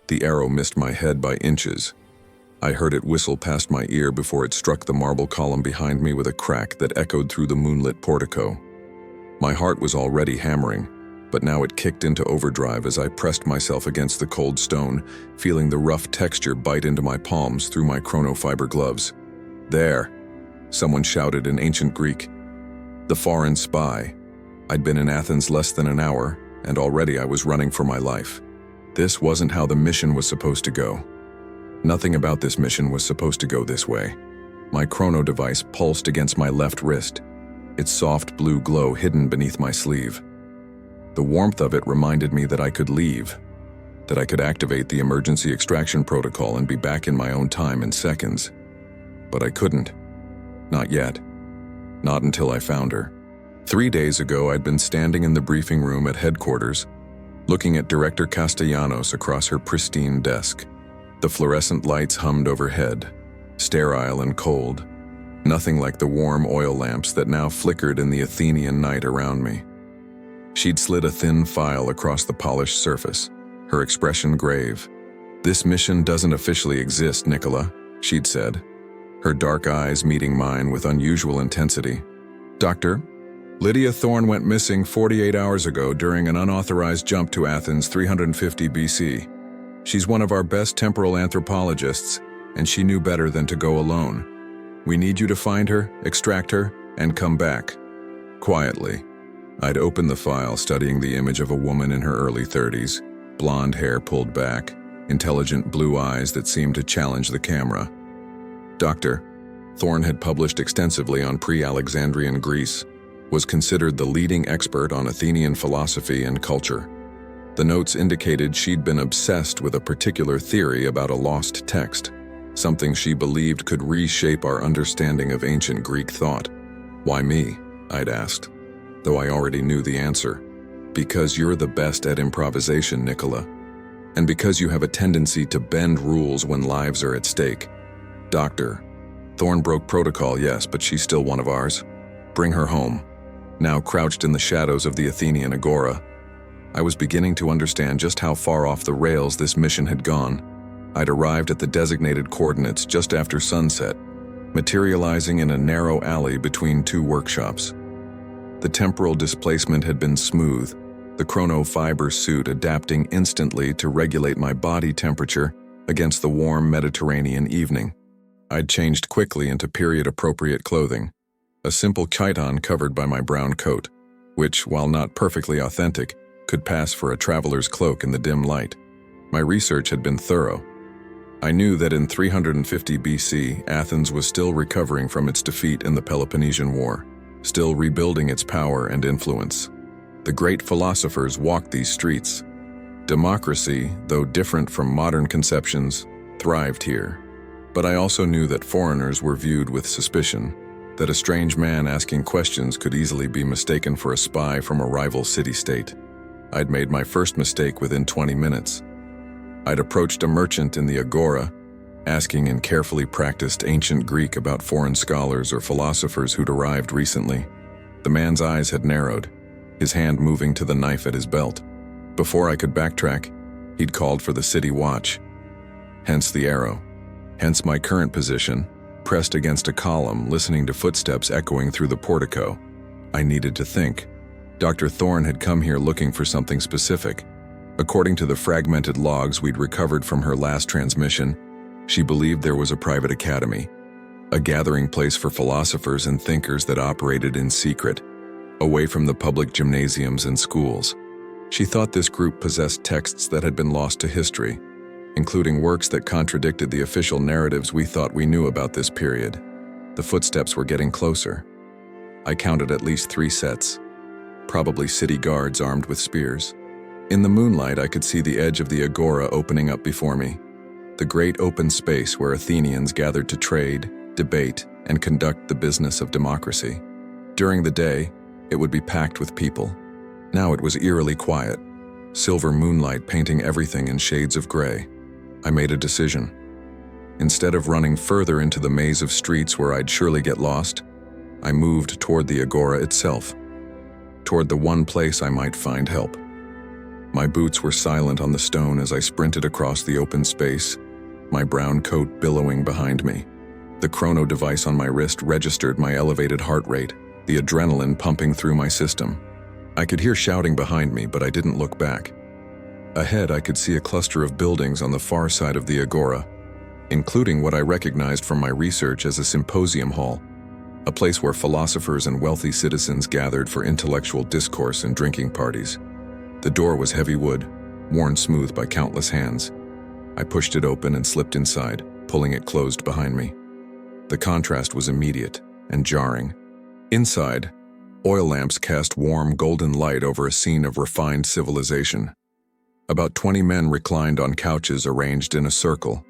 The arrow missed my head by inches. I heard it whistle past my ear before it struck the marble column behind me with a crack that echoed through the moonlit portico. My heart was already hammering, but now it kicked into overdrive as I pressed myself against the cold stone, feeling the rough texture bite into my palms through my chronofiber gloves. "There!" someone shouted in ancient Greek. The foreign spy. I'd been in Athens less than an hour, and already I was running for my life. This wasn't how the mission was supposed to go. Nothing about this mission was supposed to go this way. My chrono device pulsed against my left wrist, its soft blue glow hidden beneath my sleeve. The warmth of it reminded me that I could leave, that I could activate the emergency extraction protocol and be back in my own time in seconds. But I couldn't. Not yet. Not until I found her. 3 days ago, I'd been standing in the briefing room at headquarters, looking at Director Castellanos across her pristine desk. The fluorescent lights hummed overhead, sterile and cold, nothing like the warm oil lamps that now flickered in the Athenian night around me. She'd slid a thin file across the polished surface, her expression grave. "This mission doesn't officially exist, Nikola," she'd said, her dark eyes meeting mine with unusual intensity. "Doctor, Lydia Thorne went missing 48 hours ago during an unauthorized jump to Athens 350 BC. She's one of our best temporal anthropologists, and she knew better than to go alone. We need you to find her, extract her, and come back." Quietly, I'd opened the file, studying the image of a woman in her early 30s, blonde hair pulled back, intelligent blue eyes that seemed to challenge the camera. Dr. Thorne had published extensively on pre-Alexandrian Greece, was considered the leading expert on Athenian philosophy and culture. The notes indicated she'd been obsessed with a particular theory about a lost text, something she believed could reshape our understanding of ancient Greek thought. "Why me?" I'd asked, though I already knew the answer. "Because you're the best at improvisation, Nikola. And because you have a tendency to bend rules when lives are at stake. Doctor, Thorne broke protocol, yes, but she's still one of ours. Bring her home." Now crouched in the shadows of the Athenian agora, I was beginning to understand just how far off the rails this mission had gone. I'd arrived at the designated coordinates just after sunset, materializing in a narrow alley between two workshops. The temporal displacement had been smooth, the chronofiber suit adapting instantly to regulate my body temperature against the warm Mediterranean evening. I'd changed quickly into period-appropriate clothing, a simple chiton covered by my brown coat, which, while not perfectly authentic, could pass for a traveler's cloak in the dim light. My research had been thorough. I knew that in 350 BC, Athens was still recovering from its defeat in the Peloponnesian War, still rebuilding its power and influence. The great philosophers walked these streets. Democracy, though different from modern conceptions, thrived here. But I also knew that foreigners were viewed with suspicion, that a strange man asking questions could easily be mistaken for a spy from a rival city-state. I'd made my first mistake within 20 minutes. I'd approached a merchant in the agora, asking in carefully practiced ancient Greek about foreign scholars or philosophers who'd arrived recently. The man's eyes had narrowed, his hand moving to the knife at his belt. Before I could backtrack, he'd called for the city watch. Hence the arrow. Hence my current position, pressed against a column, listening to footsteps echoing through the portico. I needed to think. Dr. Thorne had come here looking for something specific. According to the fragmented logs we'd recovered from her last transmission, she believed there was a private academy, a gathering place for philosophers and thinkers that operated in secret, away from the public gymnasiums and schools. She thought this group possessed texts that had been lost to history, including works that contradicted the official narratives we thought we knew about this period. The footsteps were getting closer. I counted at least 3 sets, probably city guards armed with spears. In the moonlight, I could see the edge of the agora opening up before me, the great open space where Athenians gathered to trade, debate, and conduct the business of democracy. During the day, it would be packed with people. Now it was eerily quiet, silver moonlight painting everything in shades of gray. I made a decision. Instead of running further into the maze of streets where I'd surely get lost, I moved toward the agora itself, toward the one place I might find help. My boots were silent on the stone as I sprinted across the open space, my brown coat billowing behind me. The chrono device on my wrist registered my elevated heart rate, the adrenaline pumping through my system. I could hear shouting behind me, but I didn't look back. Ahead, I could see a cluster of buildings on the far side of the agora, including what I recognized from my research as a symposium hall, a place where philosophers and wealthy citizens gathered for intellectual discourse and drinking parties. The door was heavy wood, worn smooth by countless hands. I pushed it open and slipped inside, pulling it closed behind me. The contrast was immediate and jarring. Inside, oil lamps cast warm golden light over a scene of refined civilization. About 20 men reclined on couches arranged in a circle,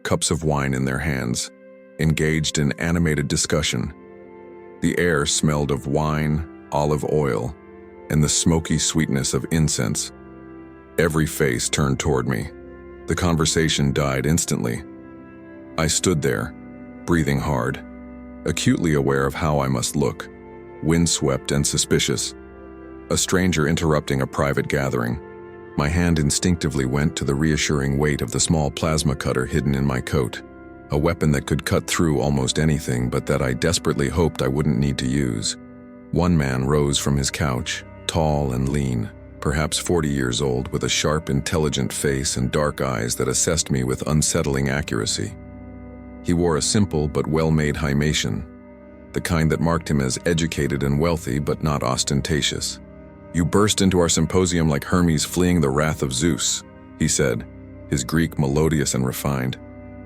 cups of wine in their hands, engaged in animated discussion. The air smelled of wine, olive oil, and the smoky sweetness of incense. Every face turned toward me. The conversation died instantly. I stood there, breathing hard, acutely aware of how I must look, windswept and suspicious. A stranger interrupting a private gathering. My hand instinctively went to the reassuring weight of the small plasma cutter hidden in my coat, a weapon that could cut through almost anything but that I desperately hoped I wouldn't need to use. One man rose from his couch, tall and lean, perhaps 40 years old, with a sharp, intelligent face and dark eyes that assessed me with unsettling accuracy. He wore a simple but well-made himation, the kind that marked him as educated and wealthy but not ostentatious. "You burst into our symposium like Hermes fleeing the wrath of Zeus," he said, his Greek melodious and refined.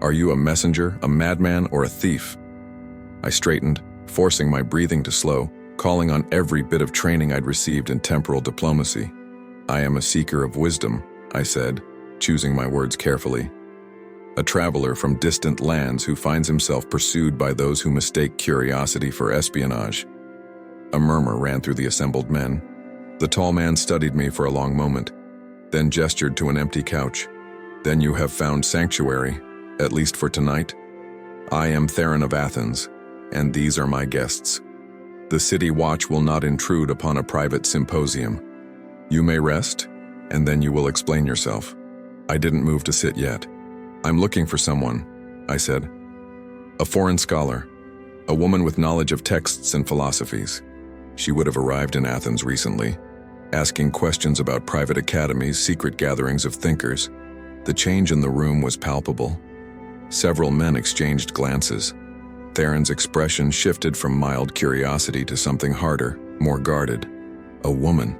"Are you a messenger, a madman, or a thief?" I straightened, forcing my breathing to slow, calling on every bit of training I'd received in temporal diplomacy. "I am a seeker of wisdom," I said, choosing my words carefully. "A traveler from distant lands who finds himself pursued by those who mistake curiosity for espionage." A murmur ran through the assembled men. The tall man studied me for a long moment, then gestured to an empty couch. "Then you have found sanctuary, at least for tonight? I am Theron of Athens, and these are my guests. The city watch will not intrude upon a private symposium. You may rest, and then you will explain yourself." I didn't move to sit yet. "I'm looking for someone," I said. "A foreign scholar, a woman with knowledge of texts and philosophies. She would have arrived in Athens recently, asking questions about private academies, secret gatherings of thinkers." The change in the room was palpable. Several men exchanged glances. Theron's expression shifted from mild curiosity to something harder, more guarded. "A woman,"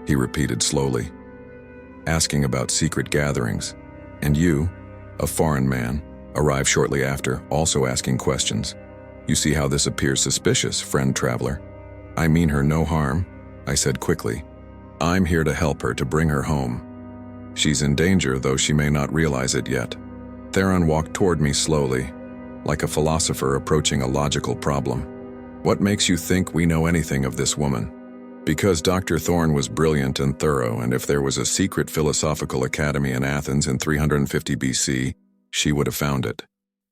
he repeated slowly, "asking about secret gatherings. And you, a foreign man, arrived shortly after, also asking questions. You see how this appears suspicious, friend traveler?" "I mean her no harm," I said quickly. "I'm here to help her, to bring her home. She's in danger, though she may not realize it yet." Theron walked toward me slowly, like a philosopher approaching a logical problem. "What makes you think we know anything of this woman?" "Because Dr. Thorne was brilliant and thorough, and if there was a secret philosophical academy in Athens in 350 BC, she would have found it.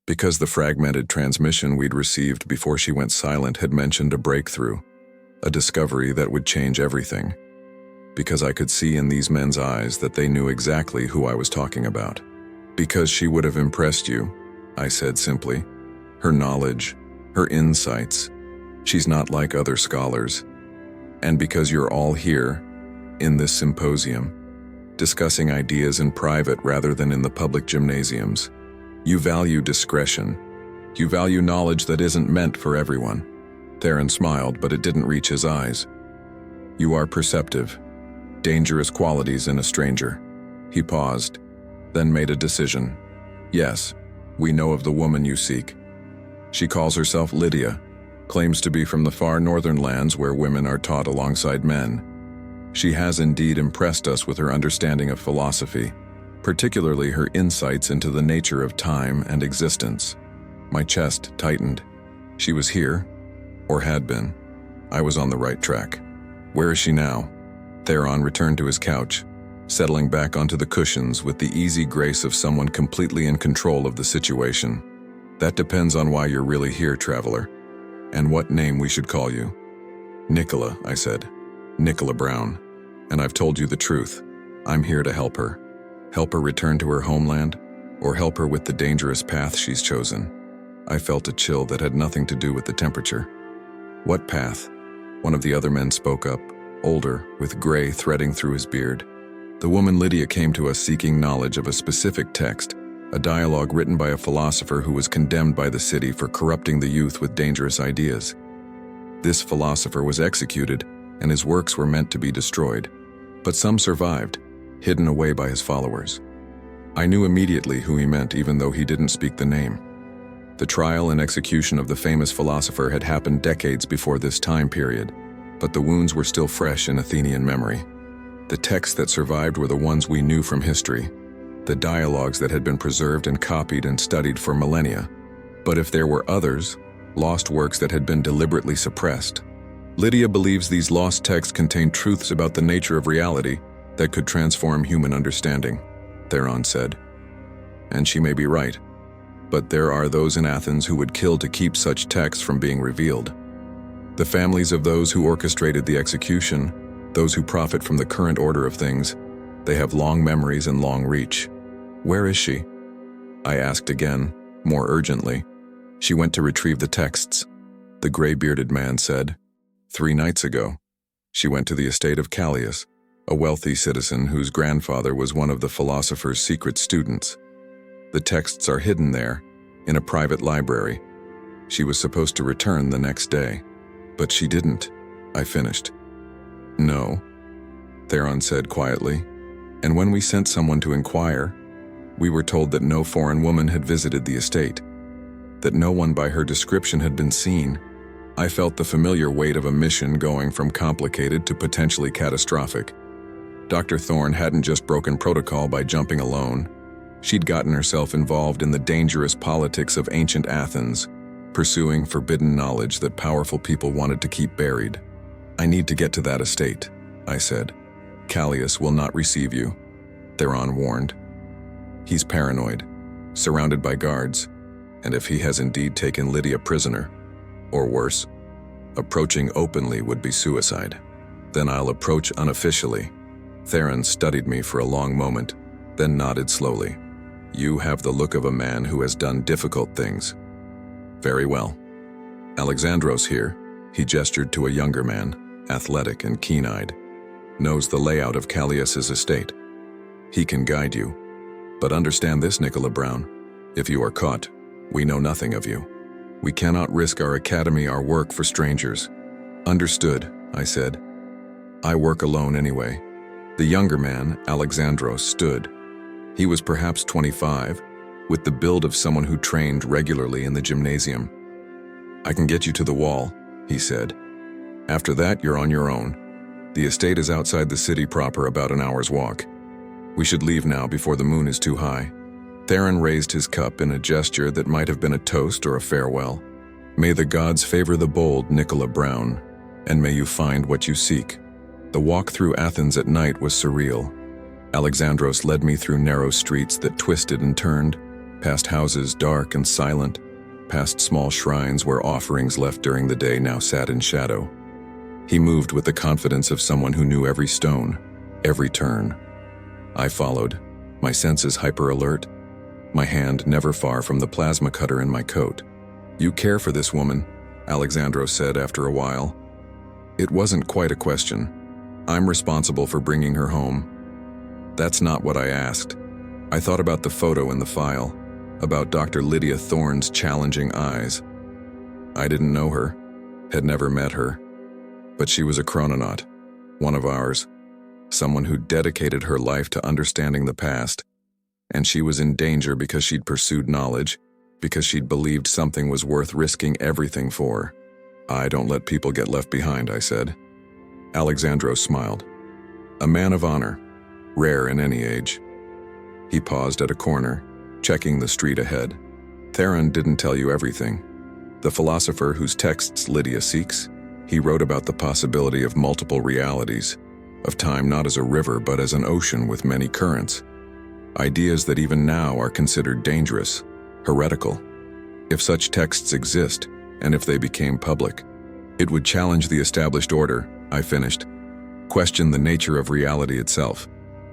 Because the fragmented transmission we'd received before she went silent had mentioned a breakthrough, a discovery that would change everything. Because I could see in these men's eyes that they knew exactly who I was talking about. Because she would have impressed you," I said simply. "Her knowledge, her insights. She's not like other scholars. And because you're all here, in this symposium, discussing ideas in private rather than in the public gymnasiums, you value discretion. You value knowledge that isn't meant for everyone." Theron smiled, but it didn't reach his eyes. "You are perceptive. Dangerous qualities in a stranger." He paused, then made a decision. "Yes, we know of the woman you seek. She calls herself Lydia, claims to be from the far northern lands where women are taught alongside men. She has indeed impressed us with her understanding of philosophy, particularly her insights into the nature of time and existence." My chest tightened. She was here, or had been. I was on the right track. "Where is she now?" Theron returned to his couch, settling back onto the cushions with the easy grace of someone completely in control of the situation. "That depends on why you're really here, traveler, and what name we should call you." "Nikola," I said. "Nikola Brown. And I've told you the truth. I'm here to help her. Help her return to her homeland, or help her with the dangerous path she's chosen. I felt a chill that had nothing to do with the temperature. What path? One of the other men spoke up, older, with gray threading through his beard. The woman Lydia came to us seeking knowledge of a specific text, a dialogue written by a philosopher who was condemned by the city for corrupting the youth with dangerous ideas. This philosopher was executed, and his works were meant to be destroyed. But some survived, hidden away by his followers. I knew immediately who he meant, even though he didn't speak the name. The trial and execution of the famous philosopher had happened decades before this time period, but the wounds were still fresh in Athenian memory. The texts that survived were the ones we knew from history, the dialogues that had been preserved and copied and studied for millennia. But if there were others, lost works that had been deliberately suppressed, Lydia believes these lost texts contain truths about the nature of reality that could transform human understanding, Theron said. And she may be right. But there are those in Athens who would kill to keep such texts from being revealed. The families of those who orchestrated the execution, those who profit from the current order of things, they have long memories and long reach. Where is she? I asked again, more urgently. She went to retrieve the texts, the gray-bearded man said. 3 nights ago. She went to the estate of Callias, a wealthy citizen whose grandfather was one of the philosopher's secret students. The texts are hidden there, in a private library. She was supposed to return the next day, but she didn't, I finished. No, Theron said quietly, and when we sent someone to inquire, we were told that no foreign woman had visited the estate, that no one by her description had been seen. I felt the familiar weight of a mission going from complicated to potentially catastrophic. Dr. Thorne hadn't just broken protocol by jumping alone. She'd gotten herself involved in the dangerous politics of ancient Athens, pursuing forbidden knowledge that powerful people wanted to keep buried. I need to get to that estate, I said. Callias will not receive you, Theron warned. He's paranoid, surrounded by guards, and if he has indeed taken Lydia prisoner, or worse, approaching openly would be suicide. Then I'll approach unofficially. Theron studied me for a long moment, then nodded slowly. You have the look of a man who has done difficult things. Very well. Alexandros here, he gestured to a younger man, athletic and keen-eyed, knows the layout of Callias's estate. He can guide you. But understand this, Nikola Brown. If you are caught, we know nothing of you. We cannot risk our academy, our work for strangers. Understood, I said. I work alone anyway. The younger man, Alexandros, stood. He was perhaps 25, with the build of someone who trained regularly in the gymnasium. I can get you to the wall, he said. After that, you're on your own. The estate is outside the city proper, about an hour's walk. We should leave now before the moon is too high. Theron raised his cup in a gesture that might have been a toast or a farewell. May the gods favor the bold, Nikola Brown, and may you find what you seek. The walk through Athens at night was surreal. Alexandros led me through narrow streets that twisted and turned, past houses dark and silent, past small shrines where offerings left during the day now sat in shadow. He moved with the confidence of someone who knew every stone, every turn. I followed, my senses hyper-alert, my hand never far from the plasma cutter in my coat. You care for this woman, Alexandros said after a while. It wasn't quite a question. I'm responsible for bringing her home. That's not what I asked. I thought about the photo in the file, about Dr. Lydia Thorne's challenging eyes. I didn't know her, had never met her, but she was a chrononaut, one of ours, someone who dedicated her life to understanding the past, and she was in danger because she'd pursued knowledge, because she'd believed something was worth risking everything for. I don't let people get left behind, I said. Alexandros smiled. A man of honor, rare in any age. He paused at a corner, checking the street ahead. Theron didn't tell you everything. The philosopher whose texts Lydia seeks, he wrote about the possibility of multiple realities, of time not as a river but as an ocean with many currents. Ideas that even now are considered dangerous, heretical. If such texts exist, and if they became public, it would challenge the established order, I finished, question the nature of reality itself.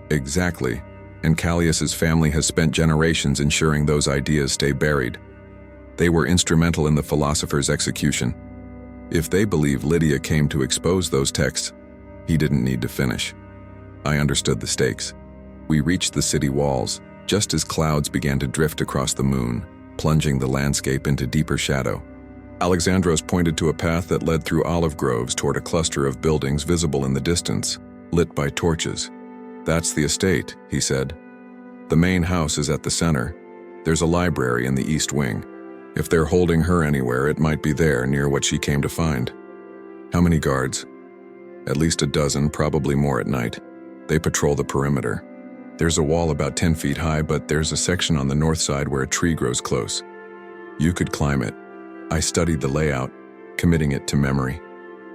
Exactly, and Callias's family has spent generations ensuring those ideas stay buried. They were instrumental in the philosopher's execution. If they believe Lydia came to expose those texts, he didn't need to finish. I understood the stakes. We reached the city walls, just as clouds began to drift across the moon, plunging the landscape into deeper shadow. Alexandros pointed to a path that led through olive groves toward a cluster of buildings visible in the distance, lit by torches. "That's the estate," he said. "The main house is at the center. There's a library in the east wing. If they're holding her anywhere, it might be there, near what she came to find." "How many guards?" "At least a dozen, probably more at night. They patrol the perimeter. There's a wall about 10 feet high, but there's a section on the north side where a tree grows close. You could climb it." I studied the layout, committing it to memory.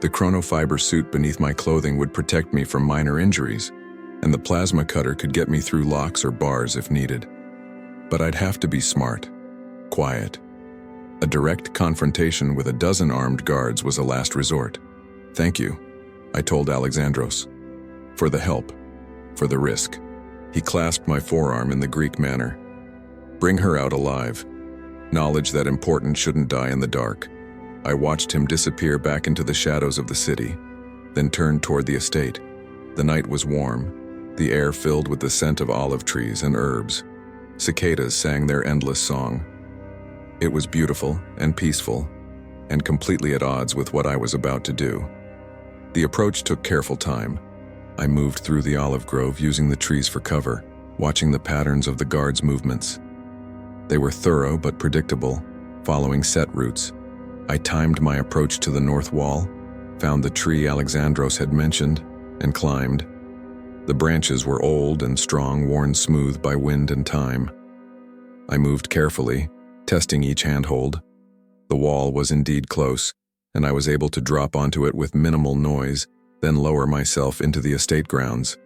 The chronofiber suit beneath my clothing would protect me from minor injuries, and the plasma cutter could get me through locks or bars if needed. But I'd have to be smart, quiet. A direct confrontation with a dozen armed guards was a last resort. "Thank you," I told Alexandros. "For the help, for the risk." He clasped my forearm in the Greek manner. "Bring her out alive. Knowledge that important shouldn't die in the dark." I watched him disappear back into the shadows of the city, then turned toward the estate. The night was warm, the air filled with the scent of olive trees and herbs. Cicadas sang their endless song. It was beautiful and peaceful, and completely at odds with what I was about to do. The approach took careful time. I moved through the olive grove using the trees for cover, watching the patterns of the guards' movements. They were thorough but predictable, following set routes. I timed my approach to the north wall, found the tree Alexandros had mentioned, and climbed. The branches were old and strong, worn smooth by wind and time. I moved carefully, testing each handhold. The wall was indeed close, and I was able to drop onto it with minimal noise, then lower myself into the estate grounds.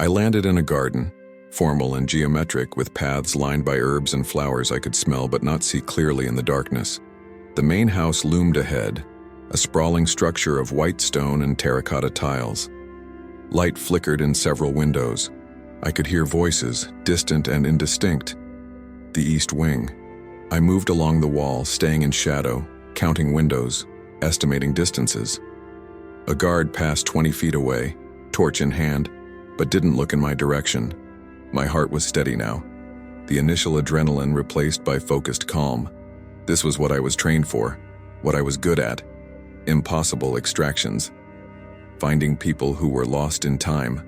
I landed in a garden, formal and geometric, with paths lined by herbs and flowers I could smell but not see clearly in the darkness. The main house loomed ahead, a sprawling structure of white stone and terracotta tiles. Light flickered in several windows. I could hear voices, distant and indistinct. The east wing. I moved along the wall, staying in shadow, counting windows, estimating distances. A guard passed 20 feet away, torch in hand, but didn't look in my direction. My heart was steady now, the initial adrenaline replaced by focused calm. This was what I was trained for, what I was good at. Impossible extractions. Finding people who were lost in time.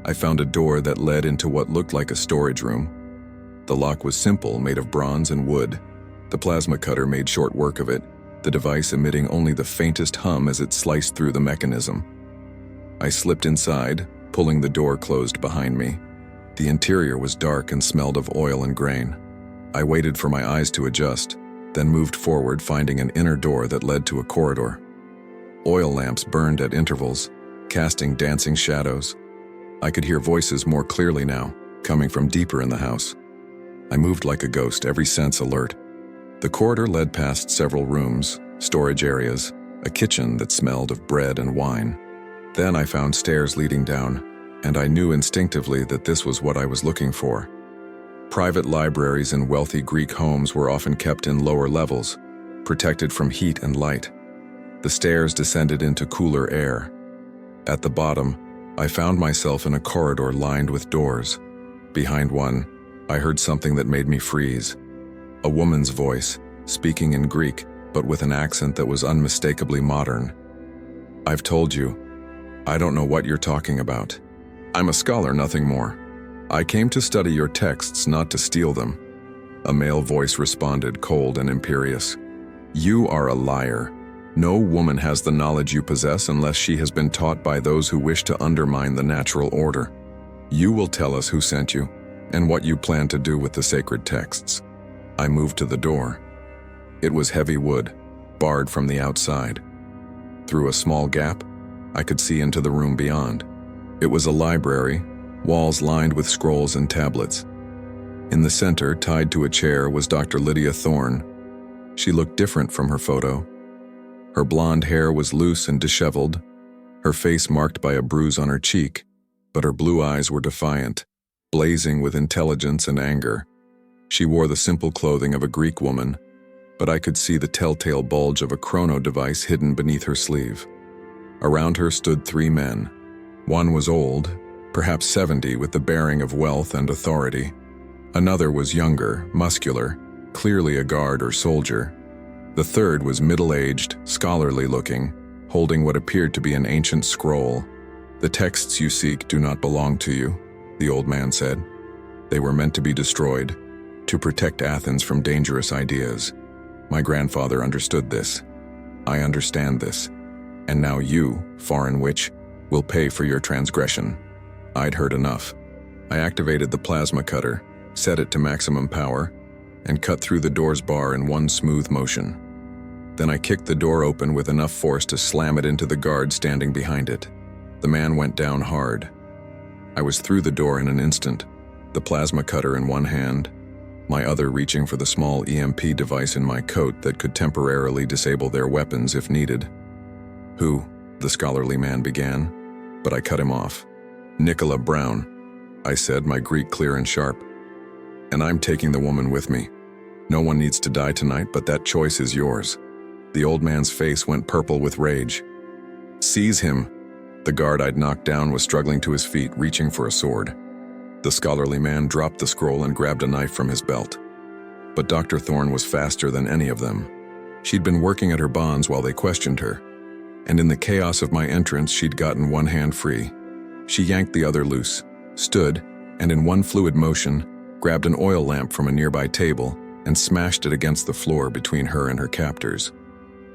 I found a door that led into what looked like a storage room. The lock was simple, made of bronze and wood. The plasma cutter made short work of it, the device emitting only the faintest hum as it sliced through the mechanism. I slipped inside, pulling the door closed behind me. The interior was dark and smelled of oil and grain. I waited for my eyes to adjust, then moved forward, finding an inner door that led to a corridor. Oil lamps burned at intervals, casting dancing shadows. I could hear voices more clearly now, coming from deeper in the house. I moved like a ghost, every sense alert. The corridor led past several rooms, storage areas, a kitchen that smelled of bread and wine. Then I found stairs leading down, and I knew instinctively that this was what I was looking for. Private libraries in wealthy Greek homes were often kept in lower levels, protected from heat and light. The stairs descended into cooler air. At the bottom, I found myself in a corridor lined with doors. Behind one, I heard something that made me freeze. A woman's voice, speaking in Greek, but with an accent that was unmistakably modern. "I've told you. I don't know what you're talking about. I'm a scholar, nothing more. I came to study your texts, not to steal them." A male voice responded, cold and imperious. "You are a liar. No woman has the knowledge you possess unless she has been taught by those who wish to undermine the natural order. You will tell us who sent you, and what you plan to do with the sacred texts." I moved to the door. It was heavy wood, barred from the outside. Through a small gap, I could see into the room beyond. It was a library, walls lined with scrolls and tablets. In the center, tied to a chair, was Dr. Lydia Thorne. She looked different from her photo. Her blonde hair was loose and disheveled, her face marked by a bruise on her cheek, but her blue eyes were defiant, blazing with intelligence and anger. She wore the simple clothing of a Greek woman, but I could see the telltale bulge of a chrono device hidden beneath her sleeve. Around her stood 3 men. One was old, perhaps 70, with the bearing of wealth and authority. Another was younger, muscular, clearly a guard or soldier. The third was middle-aged, scholarly-looking, holding what appeared to be an ancient scroll. "The texts you seek do not belong to you," the old man said. "They were meant to be destroyed, to protect Athens from dangerous ideas. My grandfather understood this. I understand this. And now you, foreign witch, will pay for your transgression." I'd heard enough. I activated the plasma cutter, set it to maximum power, and cut through the door's bar in one smooth motion. Then I kicked the door open with enough force to slam it into the guard standing behind it. The man went down hard. I was through the door in an instant, the plasma cutter in one hand, my other reaching for the small EMP device in my coat that could temporarily disable their weapons if needed. "Who?" the scholarly man began, but I cut him off. "Nikola Brown," I said, my Greek clear and sharp. "And I'm taking the woman with me. No one needs to die tonight, but that choice is yours." The old man's face went purple with rage. "Seize him!" The guard I'd knocked down was struggling to his feet, reaching for a sword. The scholarly man dropped the scroll and grabbed a knife from his belt. But Dr. Thorne was faster than any of them. She'd been working at her bonds while they questioned her, and in the chaos of my entrance she'd gotten one hand free. She yanked the other loose, stood, and in one fluid motion, grabbed an oil lamp from a nearby table and smashed it against the floor between her and her captors.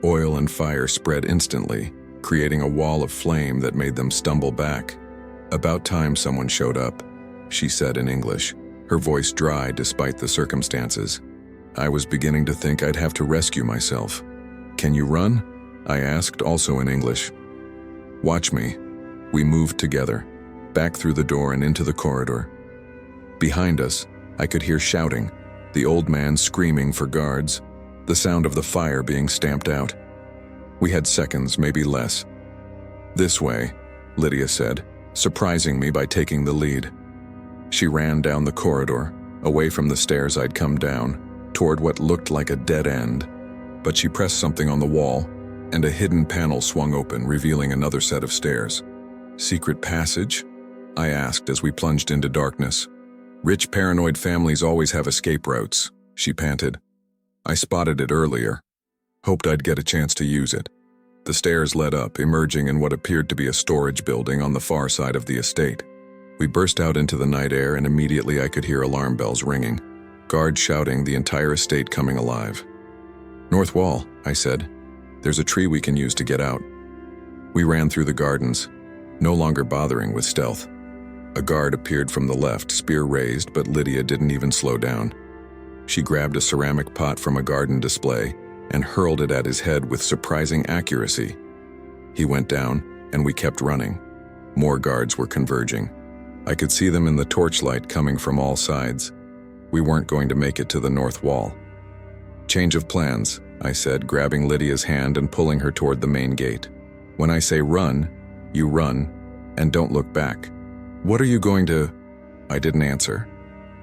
Oil and fire spread instantly, creating a wall of flame that made them stumble back. "About time someone showed up," she said in English, her voice dry despite the circumstances. I was beginning to think I'd have to rescue myself. "Can you run?" I asked, also in English. "Watch me." We moved together, back through the door and into the corridor. Behind us, I could hear shouting, the old man screaming for guards, the sound of the fire being stamped out. We had seconds, maybe less. "This way," Lydia said, surprising me by taking the lead. She ran down the corridor, away from the stairs I'd come down, toward what looked like a dead end. But she pressed something on the wall, and a hidden panel swung open, revealing another set of stairs. "Secret passage?" I asked as we plunged into darkness. "Rich, paranoid families always have escape routes," she panted. "I spotted it earlier. Hoped I'd get a chance to use it." The stairs led up, emerging in what appeared to be a storage building on the far side of the estate. We burst out into the night air, and immediately I could hear alarm bells ringing, guards shouting, the entire estate coming alive. "North wall," I said. "There's a tree we can use to get out." We ran through the gardens, no longer bothering with stealth. A guard appeared from the left, spear raised, but Lydia didn't even slow down. She grabbed a ceramic pot from a garden display and hurled it at his head with surprising accuracy. He went down, and we kept running. More guards were converging. I could see them in the torchlight coming from all sides. We weren't going to make it to the north wall. "Change of plans," I said, grabbing Lydia's hand and pulling her toward the main gate. "When I say run, you run, and don't look back." "What are you going to—" I didn't answer.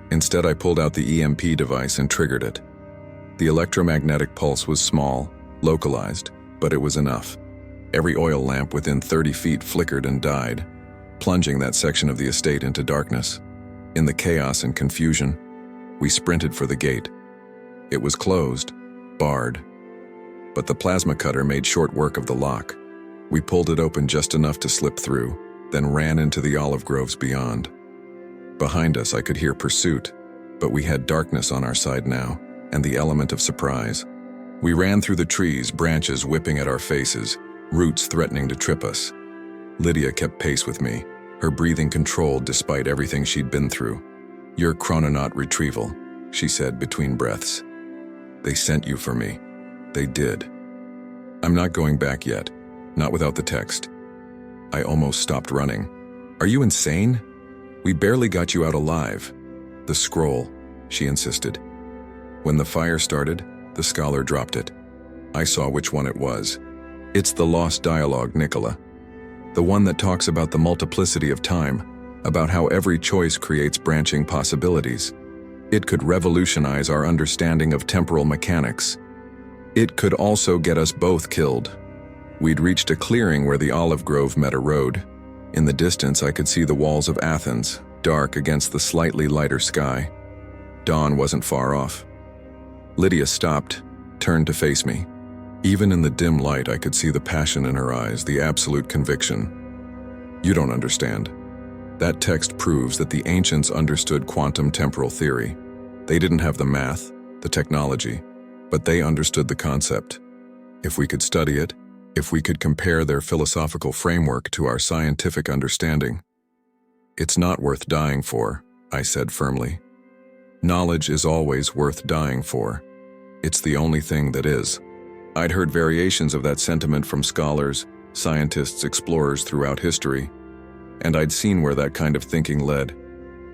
Instead, I pulled out the EMP device and triggered it. The electromagnetic pulse was small, localized, but it was enough. Every oil lamp within 30 feet flickered and died, plunging that section of the estate into darkness. In the chaos and confusion, we sprinted for the gate. It was closed, barred, but the plasma cutter made short work of the lock. We pulled it open just enough to slip through, then ran into the olive groves beyond. Behind us, I could hear pursuit, but we had darkness on our side now, and the element of surprise. We ran through the trees, branches whipping at our faces, roots threatening to trip us. Lydia kept pace with me, her breathing controlled despite everything she'd been through. "Your Chrononaut retrieval," she said between breaths. "They sent you for me. They did. I'm not going back yet, not without the text." I almost stopped running. "Are you insane? We barely got you out alive." "The scroll," she insisted. When the fire started, the scholar dropped it. I saw which one it was. "It's the lost dialogue, Nikola. The one that talks about the multiplicity of time, about how every choice creates branching possibilities. It could revolutionize our understanding of temporal mechanics. It could also get us both killed. We'd reached a clearing where the olive grove met a road. In the distance, I could see the walls of Athens, dark against the slightly lighter sky. Dawn wasn't far off. Lydia stopped, turned to face me. Even in the dim light, I could see the passion in her eyes, the absolute conviction. You don't understand. That text proves that the ancients understood quantum temporal theory. They didn't have the math, the technology, but they understood the concept. If we could study it, if we could compare their philosophical framework to our scientific understanding. It's not worth dying for, I said firmly. Knowledge is always worth dying for. It's the only thing that is. I'd heard variations of that sentiment from scholars, scientists, explorers throughout history, and I'd seen where that kind of thinking led.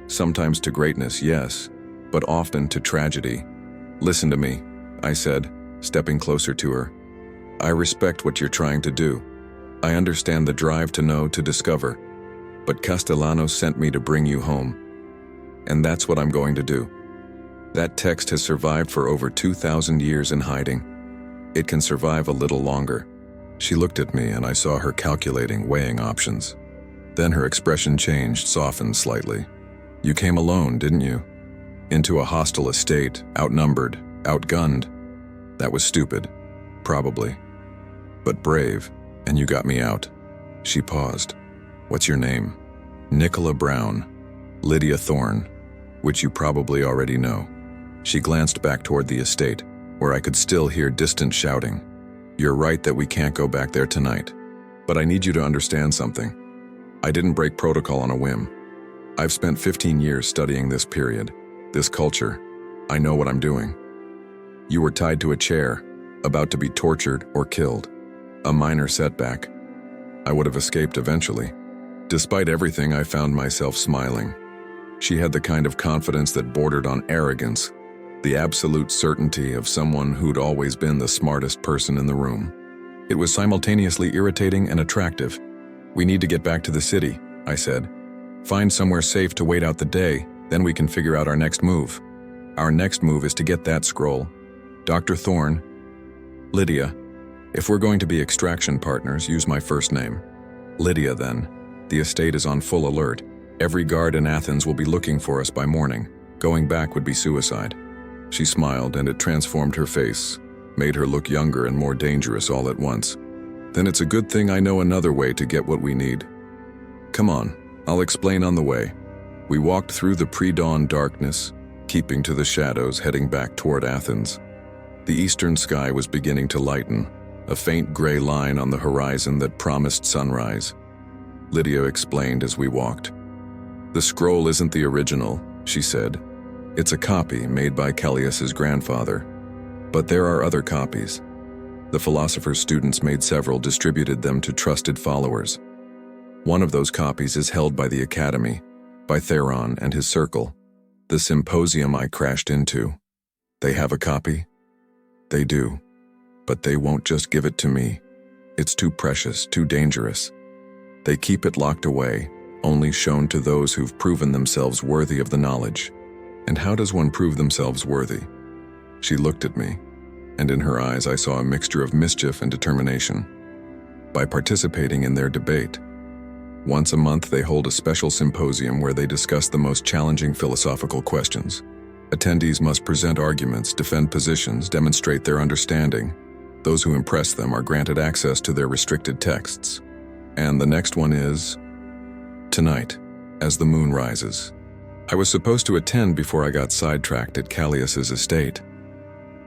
Sometimes to greatness, yes, but often to tragedy. Listen to me, I said, stepping closer to her. I respect what you're trying to do. I understand the drive to know, to discover. But Castellanos sent me to bring you home. And that's what I'm going to do. That text has survived for over 2,000 years in hiding. It can survive a little longer. She looked at me and I saw her calculating, weighing options. Then her expression changed, softened slightly. You came alone, didn't you? Into a hostile estate, outnumbered, outgunned. That was stupid, probably. But brave, and you got me out. She paused. What's your name? Nikola Brown. Lydia Thorne, which you probably already know. She glanced back toward the estate, where I could still hear distant shouting. You're right that we can't go back there tonight. But I need you to understand something. I didn't break protocol on a whim. I've spent 15 years studying this period, this culture. I know what I'm doing. You were tied to a chair, about to be tortured or killed. A minor setback. I would have escaped eventually. Despite everything, I found myself smiling. She had the kind of confidence that bordered on arrogance, the absolute certainty of someone who'd always been the smartest person in the room. It was simultaneously irritating and attractive. We need to get back to the city, I said. Find somewhere safe to wait out the day, then we can figure out our next move. Our next move is to get that scroll. Dr. Thorne. Lydia. If we're going to be extraction partners, use my first name. Lydia, then. The estate is on full alert. Every guard in Athens will be looking for us by morning. Going back would be suicide. She smiled, and it transformed her face, made her look younger and more dangerous all at once. Then it's a good thing I know another way to get what we need. Come on, I'll explain on the way. We walked through the pre-dawn darkness, keeping to the shadows, heading back toward Athens. The eastern sky was beginning to lighten, a faint gray line on the horizon that promised sunrise. Lydia explained as we walked. The scroll isn't the original, she said. It's a copy made by Callias's grandfather. But there are other copies. The philosopher's students made several, distributed them to trusted followers. One of those copies is held by the Academy, by Theron and his circle, the symposium I crashed into. They have a copy? They do. But they won't just give it to me. It's too precious, too dangerous. They keep it locked away, only shown to those who've proven themselves worthy of the knowledge. And how does one prove themselves worthy? She looked at me, and in her eyes I saw a mixture of mischief and determination. By participating in their debate. Once a month they hold a special symposium where they discuss the most challenging philosophical questions. Attendees must present arguments, defend positions, demonstrate their understanding. Those who impress them are granted access to their restricted texts. And the next one is tonight, as the moon rises. I was supposed to attend before I got sidetracked at Callias's estate.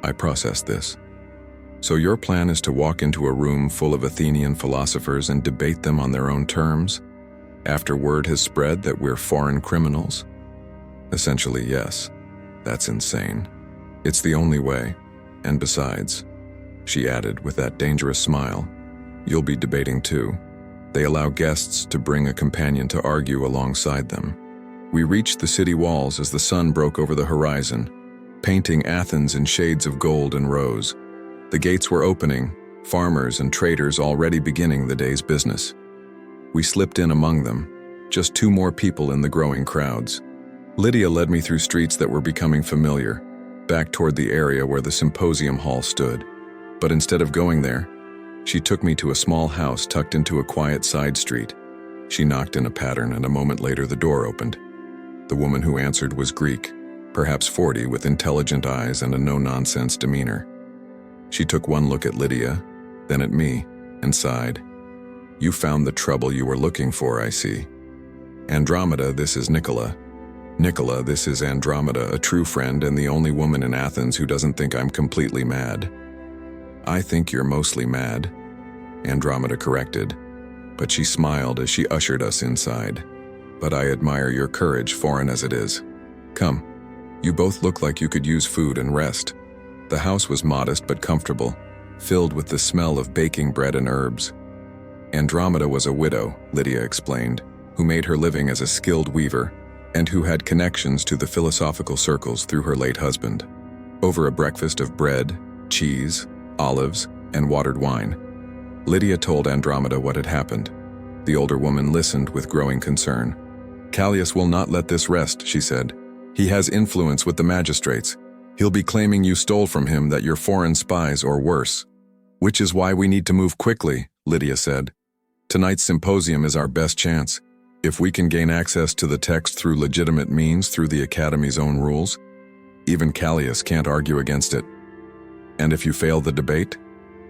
I processed this. So your plan is to walk into a room full of Athenian philosophers and debate them on their own terms, after word has spread that we're foreign criminals? Essentially, yes. That's insane. It's the only way. And besides, she added with that dangerous smile, you'll be debating too. They allow guests to bring a companion to argue alongside them. We reached the city walls as the sun broke over the horizon, painting Athens in shades of gold and rose. The gates were opening, farmers and traders already beginning the day's business. We slipped in among them, just 2 more people in the growing crowds. Lydia led me through streets that were becoming familiar, back toward the area where the symposium hall stood. But instead of going there, she took me to a small house tucked into a quiet side street. She knocked in a pattern, and a moment later the door opened. The woman who answered was Greek, perhaps 40, with intelligent eyes and a no-nonsense demeanor. She took one look at Lydia, then at me, and sighed. "You found the trouble you were looking for, I see. Andromeda, this is Nikola. Nikola, this is Andromeda, a true friend and the only woman in Athens who doesn't think I'm completely mad." "I think you're mostly mad," Andromeda corrected, but she smiled as she ushered us inside. "But I admire your courage, foreign as it is. Come, you both look like you could use food and rest." The house was modest but comfortable, filled with the smell of baking bread and herbs. Andromeda was a widow, Lydia explained, who made her living as a skilled weaver and who had connections to the philosophical circles through her late husband. Over a breakfast of bread, cheese, olives, and watered wine, Lydia told Andromeda what had happened. The older woman listened with growing concern. "Callias will not let this rest," she said. "He has influence with the magistrates. He'll be claiming you stole from him, that you're foreign spies or worse. Which is why we need to move quickly," Lydia said. "Tonight's symposium is our best chance. If we can gain access to the text through legitimate means, through the Academy's own rules, even Callias can't argue against it." "And if you fail the debate?"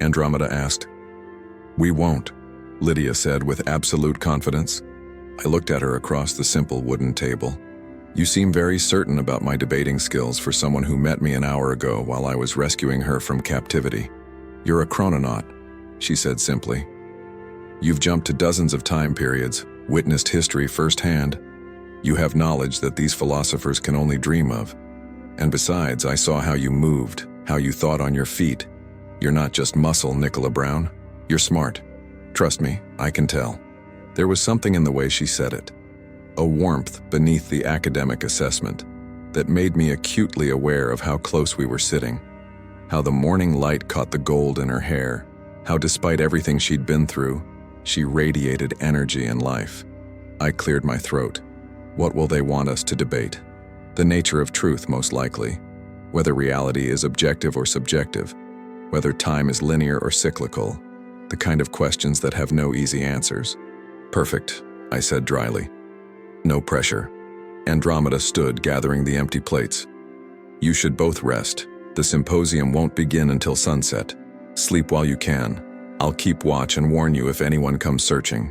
Andromeda asked. "We won't," Lydia said with absolute confidence. I looked at her across the simple wooden table. "You seem very certain about my debating skills for someone who met me an hour ago while I was rescuing her from captivity. You're a chrononaut," she said simply. "You've jumped to dozens of time periods, witnessed history firsthand. You have knowledge that these philosophers can only dream of. And besides, I saw how you moved, how you thought on your feet. You're not just muscle, Nikola Brown. You're smart. Trust me, I can tell." There was something in the way she said it, a warmth beneath the academic assessment, that made me acutely aware of how close we were sitting, how the morning light caught the gold in her hair, how despite everything she'd been through, she radiated energy and life. I cleared my throat. What will they want us to debate? The nature of truth, most likely. Whether reality is objective or subjective. Whether time is linear or cyclical. The kind of questions that have no easy answers. "Perfect," I said dryly. "No pressure." Andromeda stood, gathering the empty plates. "You should both rest. The symposium won't begin until sunset. Sleep while you can. I'll keep watch and warn you if anyone comes searching."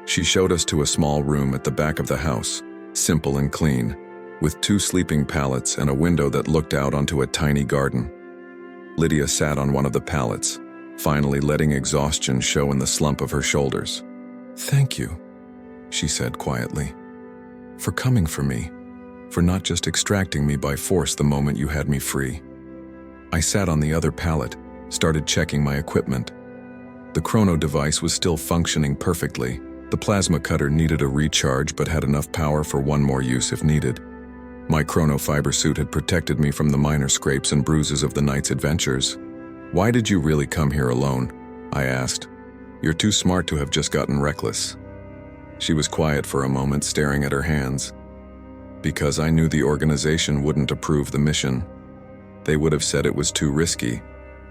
She showed us to a small room at the back of the house, simple and clean, with 2 sleeping pallets and a window that looked out onto a tiny garden. Lydia sat on one of the pallets, finally letting exhaustion show in the slump of her shoulders. "Thank you," she said quietly, "for coming for me, for not just extracting me by force the moment you had me free." I sat on the other pallet, started checking my equipment. The chrono device was still functioning perfectly. The plasma cutter needed a recharge but had enough power for one more use if needed. My chrono fiber suit had protected me from the minor scrapes and bruises of the night's adventures. "Why did you really come here alone?" I asked. "You're too smart to have just gotten reckless." She was quiet for a moment, staring at her hands. "Because I knew the organization wouldn't approve the mission. They would have said it was too risky,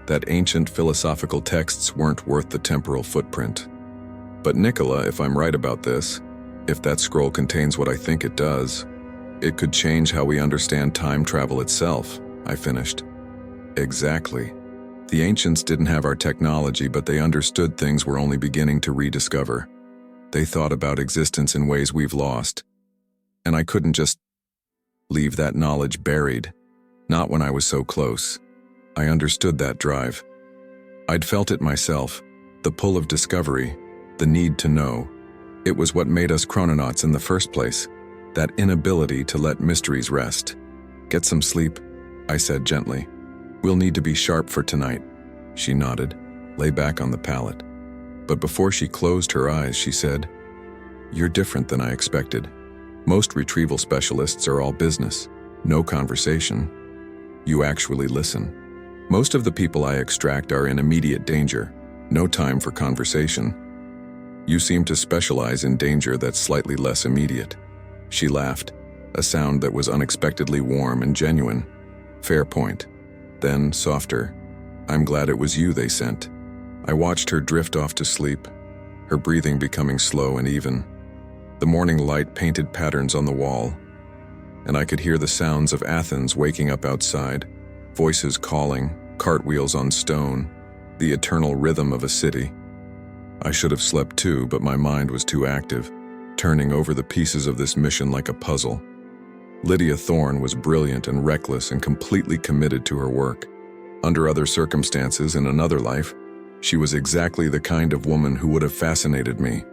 that ancient philosophical texts weren't worth the temporal footprint. But Nikola, if I'm right about this, if that scroll contains what I think it does, it could change how we understand time travel itself," I finished. "Exactly. The ancients didn't have our technology, but they understood things we're only beginning to rediscover. They thought about existence in ways we've lost. And I couldn't just leave that knowledge buried, not when I was so close. I understood that drive. I'd felt it myself, the pull of discovery, the need to know. It was what made us chrononauts in the first place, that inability to let mysteries rest. "Get some sleep," I said gently. "We'll need to be sharp for tonight." She nodded, lay back on the pallet. But before she closed her eyes, she said, "You're different than I expected. Most retrieval specialists are all business, no conversation. You actually listen. Most of the people I extract are in immediate danger, no time for conversation." You seem to specialize in danger that's slightly less immediate." She laughed, a sound that was unexpectedly warm and genuine. "Fair point." Then, softer, "I'm glad it was you they sent." I watched her drift off to sleep, her breathing becoming slow and even. The morning light painted patterns on the wall, and I could hear the sounds of Athens waking up outside, voices calling, cartwheels on stone, the eternal rhythm of a city. I should have slept too, but my mind was too active, turning over the pieces of this mission like a puzzle. Lydia Thorne was brilliant and reckless and completely committed to her work. Under other circumstances in another life, she was exactly the kind of woman who would have fascinated me.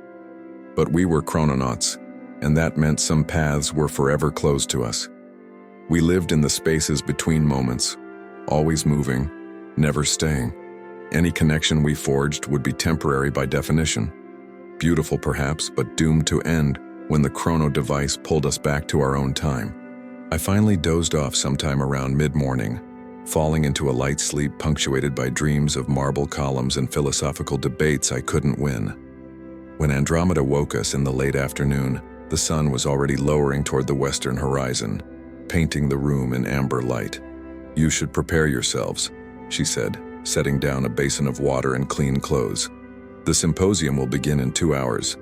But we were chrononauts, and that meant some paths were forever closed to us. We lived in the spaces between moments, always moving, never staying. Any connection we forged would be temporary by definition. Beautiful perhaps, but doomed to end when the chrono device pulled us back to our own time. I finally dozed off sometime around mid-morning, falling into a light sleep punctuated by dreams of marble columns and philosophical debates I couldn't win. When Andromeda woke us in the late afternoon, the sun was already lowering toward the western horizon, painting the room in amber light. "You should prepare yourselves," she said, setting down a basin of water and clean clothes. "The symposium will begin in 2 hours.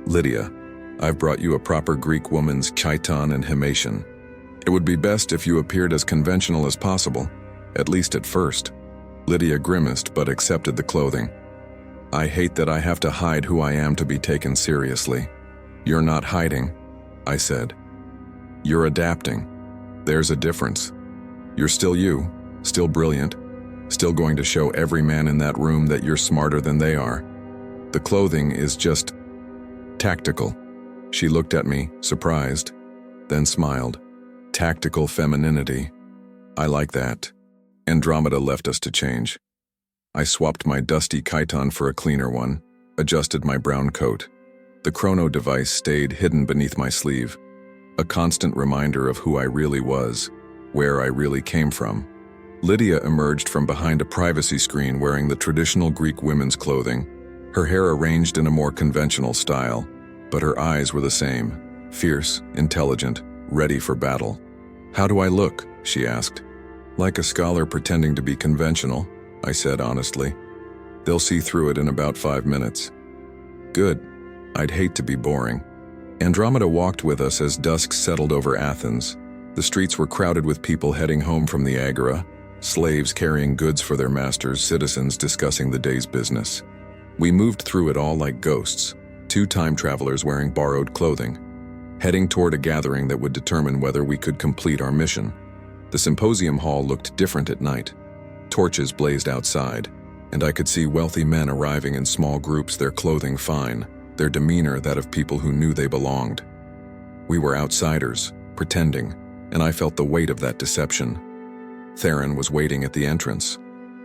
Lydia, I've brought you a proper Greek woman's chiton and himation. It would be best if you appeared as conventional as possible, at least at first." Lydia grimaced but accepted the clothing. "I hate that I have to hide who I am to be taken seriously." "You're not hiding," I said. "You're adapting. There's a difference. You're still you, still brilliant, still going to show every man in that room that you're smarter than they are. The clothing is just tactical." She looked at me, surprised, then smiled. "Tactical femininity. I like that." Andromeda left us to change. I swapped my dusty chiton for a cleaner one, adjusted my brown coat. The chrono device stayed hidden beneath my sleeve, a constant reminder of who I really was, where I really came from. Lydia emerged from behind a privacy screen wearing the traditional Greek women's clothing, her hair arranged in a more conventional style, but her eyes were the same, fierce, intelligent, ready for battle. "How do I look?" she asked. "Like a scholar pretending to be conventional," I said honestly. "They'll see through it in about 5 minutes." "Good. I'd hate to be boring." Andromeda walked with us as dusk settled over Athens. The streets were crowded with people heading home from the agora, slaves carrying goods for their masters, citizens discussing the day's business. We moved through it all like ghosts, 2 time travelers wearing borrowed clothing, heading toward a gathering that would determine whether we could complete our mission. The symposium hall looked different at night. Torches blazed outside, and I could see wealthy men arriving in small groups, their clothing fine, their demeanor that of people who knew they belonged. We were outsiders, pretending, and I felt the weight of that deception. Theron was waiting at the entrance.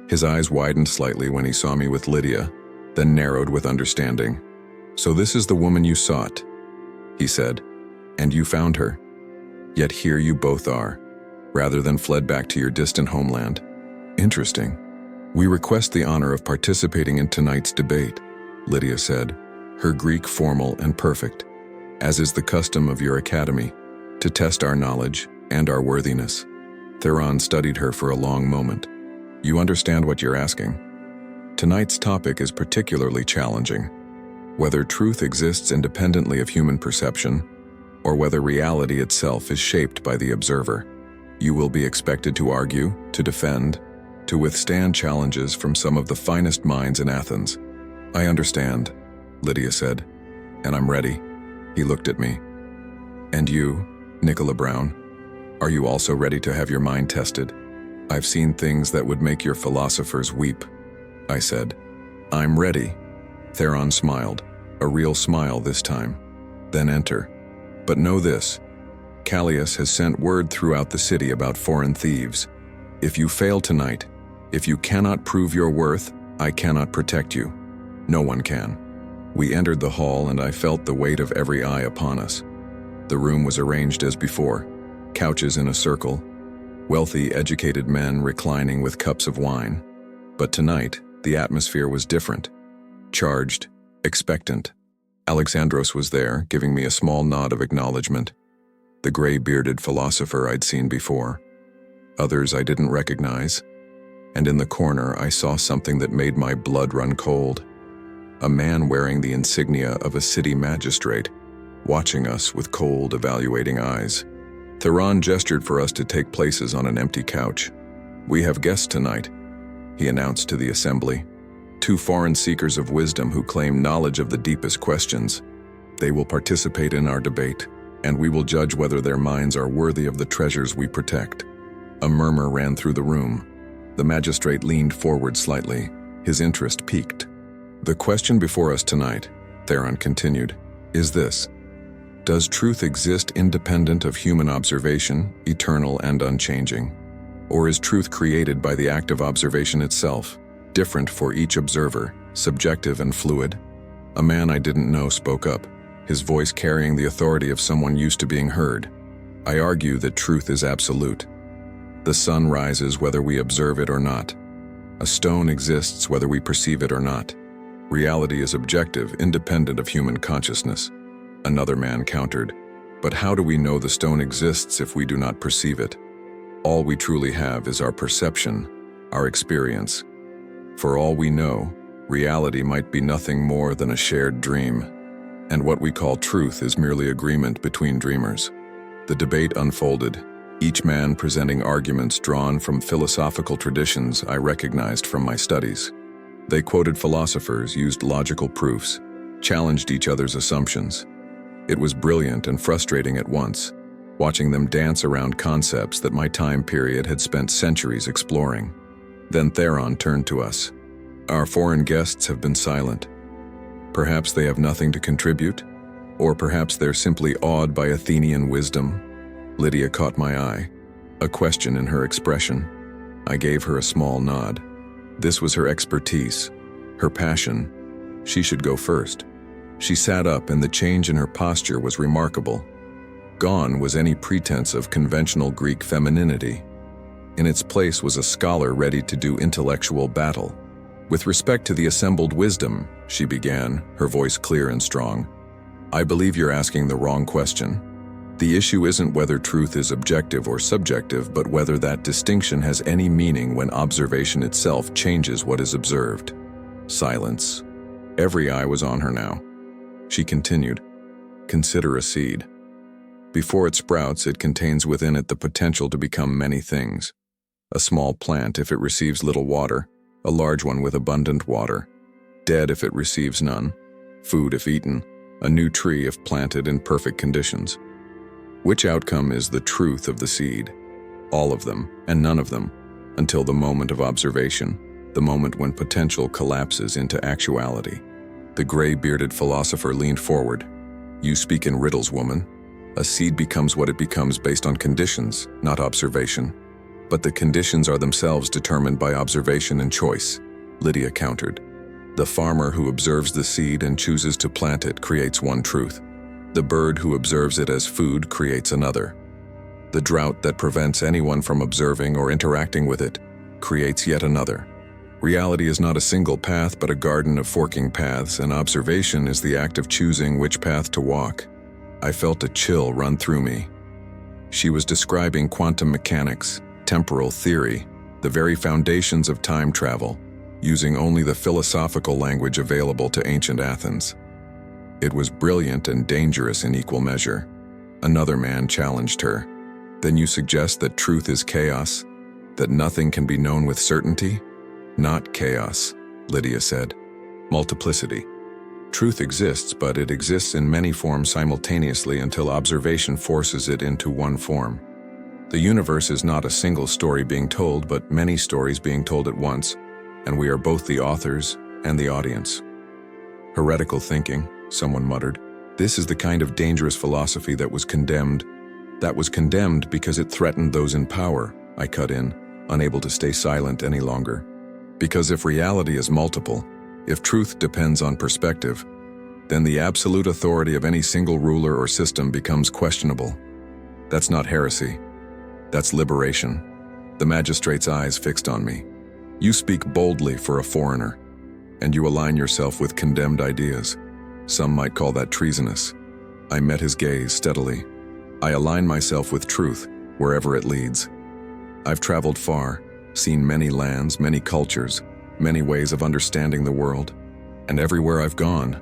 His eyes widened slightly when he saw me with Lydia, then narrowed with understanding. "So this is the woman you sought," he said, "and you found her. Yet here you both are, rather than fled back to your distant homeland. Interesting. We request the honor of participating in tonight's debate," Lydia said, her Greek formal and perfect, "as is the custom of your academy, to test our knowledge and our worthiness." Theron studied her for a long moment. "You understand what you're asking? Tonight's topic is particularly challenging. Whether truth exists independently of human perception, or whether reality itself is shaped by the observer. You will be expected to argue, to defend, to withstand challenges from some of the finest minds in Athens." "I understand," Lydia said, "and I'm ready." He looked at me. "And you, Nikola Brown, are you also ready to have your mind tested? I've seen things that would make your philosophers weep," I said. "I'm ready." Theron smiled, a real smile this time. "Then enter. But know this, Callias has sent word throughout the city about foreign thieves. If you fail tonight, if you cannot prove your worth, I cannot protect you. No one can." We entered the hall and I felt the weight of every eye upon us. The room was arranged as before, couches in a circle, wealthy, educated men reclining with cups of wine. But tonight, the atmosphere was different. Charged, expectant, Alexandros was there, giving me a small nod of acknowledgement. The gray-bearded philosopher I'd seen before. Others I didn't recognize. And in the corner, I saw something that made my blood run cold. A man wearing the insignia of a city magistrate, watching us with cold, evaluating eyes. Theron gestured for us to take places on an empty couch. "We have guests tonight," he announced to the assembly. "Two foreign seekers of wisdom who claim knowledge of the deepest questions. They will participate in our debate, and we will judge whether their minds are worthy of the treasures we protect." A murmur ran through the room. The magistrate leaned forward slightly, his interest piqued. "The question before us tonight," Theron continued, "is this. Does truth exist independent of human observation, eternal and unchanging? Or is truth created by the act of observation itself, different for each observer, subjective and fluid?" A man I didn't know spoke up, his voice carrying the authority of someone used to being heard. "I argue that truth is absolute. The sun rises whether we observe it or not. A stone exists whether we perceive it or not. Reality is objective, independent of human consciousness." Another man countered, "But how do we know the stone exists if we do not perceive it? All we truly have is our perception, our experience. For all we know, reality might be nothing more than a shared dream, and what we call truth is merely agreement between dreamers." The debate unfolded, each man presenting arguments drawn from philosophical traditions I recognized from my studies. They quoted philosophers, used logical proofs, challenged each other's assumptions. It was brilliant and frustrating at once, watching them dance around concepts that my time period had spent centuries exploring. Then Theron turned to us. "Our foreign guests have been silent. Perhaps they have nothing to contribute, or perhaps they're simply awed by Athenian wisdom." Lydia caught my eye, a question in her expression. I gave her a small nod. This was her expertise, her passion. She should go first. She sat up, and the change in her posture was remarkable. Gone was any pretense of conventional Greek femininity. In its place was a scholar ready to do intellectual battle. "With respect to the assembled wisdom," she began, her voice clear and strong, "I believe you're asking the wrong question. The issue isn't whether truth is objective or subjective, but whether that distinction has any meaning when observation itself changes what is observed." Silence. Every eye was on her now. She continued, "Consider a seed. Before it sprouts, it contains within it the potential to become many things. A small plant if it receives little water, a large one with abundant water, dead if it receives none, food if eaten, a new tree if planted in perfect conditions. Which outcome is the truth of the seed? All of them, and none of them, until the moment of observation, the moment when potential collapses into actuality." The gray-bearded philosopher leaned forward. "You speak in riddles, woman. A seed becomes what it becomes based on conditions, not observation. But the conditions are themselves determined by observation and choice," Lydia countered. "The farmer who observes the seed and chooses to plant it creates one truth. The bird who observes it as food creates another. The drought that prevents anyone from observing or interacting with it creates yet another. Reality is not a single path but a garden of forking paths, and observation is the act of choosing which path to walk." I felt a chill run through me. She was describing quantum mechanics, temporal theory, the very foundations of time travel, using only the philosophical language available to ancient Athens. It was brilliant and dangerous in equal measure. Another man challenged her. "Then you suggest that truth is chaos? That nothing can be known with certainty?" "Not chaos," Lydia said. "Multiplicity. Truth exists, but it exists in many forms simultaneously until observation forces it into one form. The universe is not a single story being told, but many stories being told at once, and we are both the authors and the audience." "Heretical thinking," someone muttered. "This is the kind of dangerous philosophy that was condemned. That was condemned because it threatened those in power," I cut in, unable to stay silent any longer. "Because if reality is multiple, if truth depends on perspective, then the absolute authority of any single ruler or system becomes questionable. That's not heresy. That's liberation." The magistrate's eyes fixed on me. "You speak boldly for a foreigner, and you align yourself with condemned ideas. Some might call that treasonous. I met his gaze steadily. I align myself with truth, wherever it leads. I've traveled far, seen many lands, many cultures, many ways of understanding the world, and everywhere I've gone,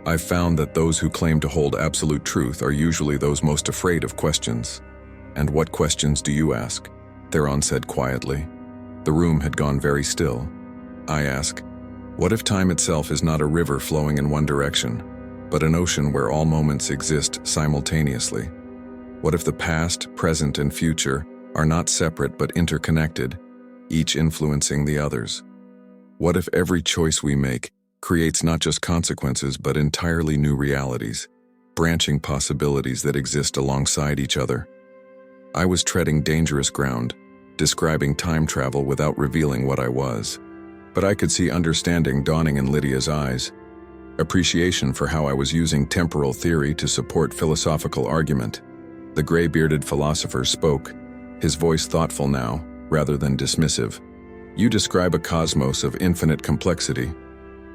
I've found that those who claim to hold absolute truth are usually those most afraid of questions. "And what questions do you ask?" Theron said quietly. The room had gone very still. I ask, what if time itself is not a river flowing in one direction, but an ocean where all moments exist simultaneously? What if the past, present, and future are not separate but interconnected, each influencing the others? What if every choice we make creates not just consequences but entirely new realities, branching possibilities that exist alongside each other? I was treading dangerous ground, describing time travel without revealing what I was. But I could see understanding dawning in Lydia's eyes, appreciation for how I was using temporal theory to support philosophical argument. The gray-bearded philosopher spoke, his voice thoughtful now, rather than dismissive. "You describe a cosmos of infinite complexity,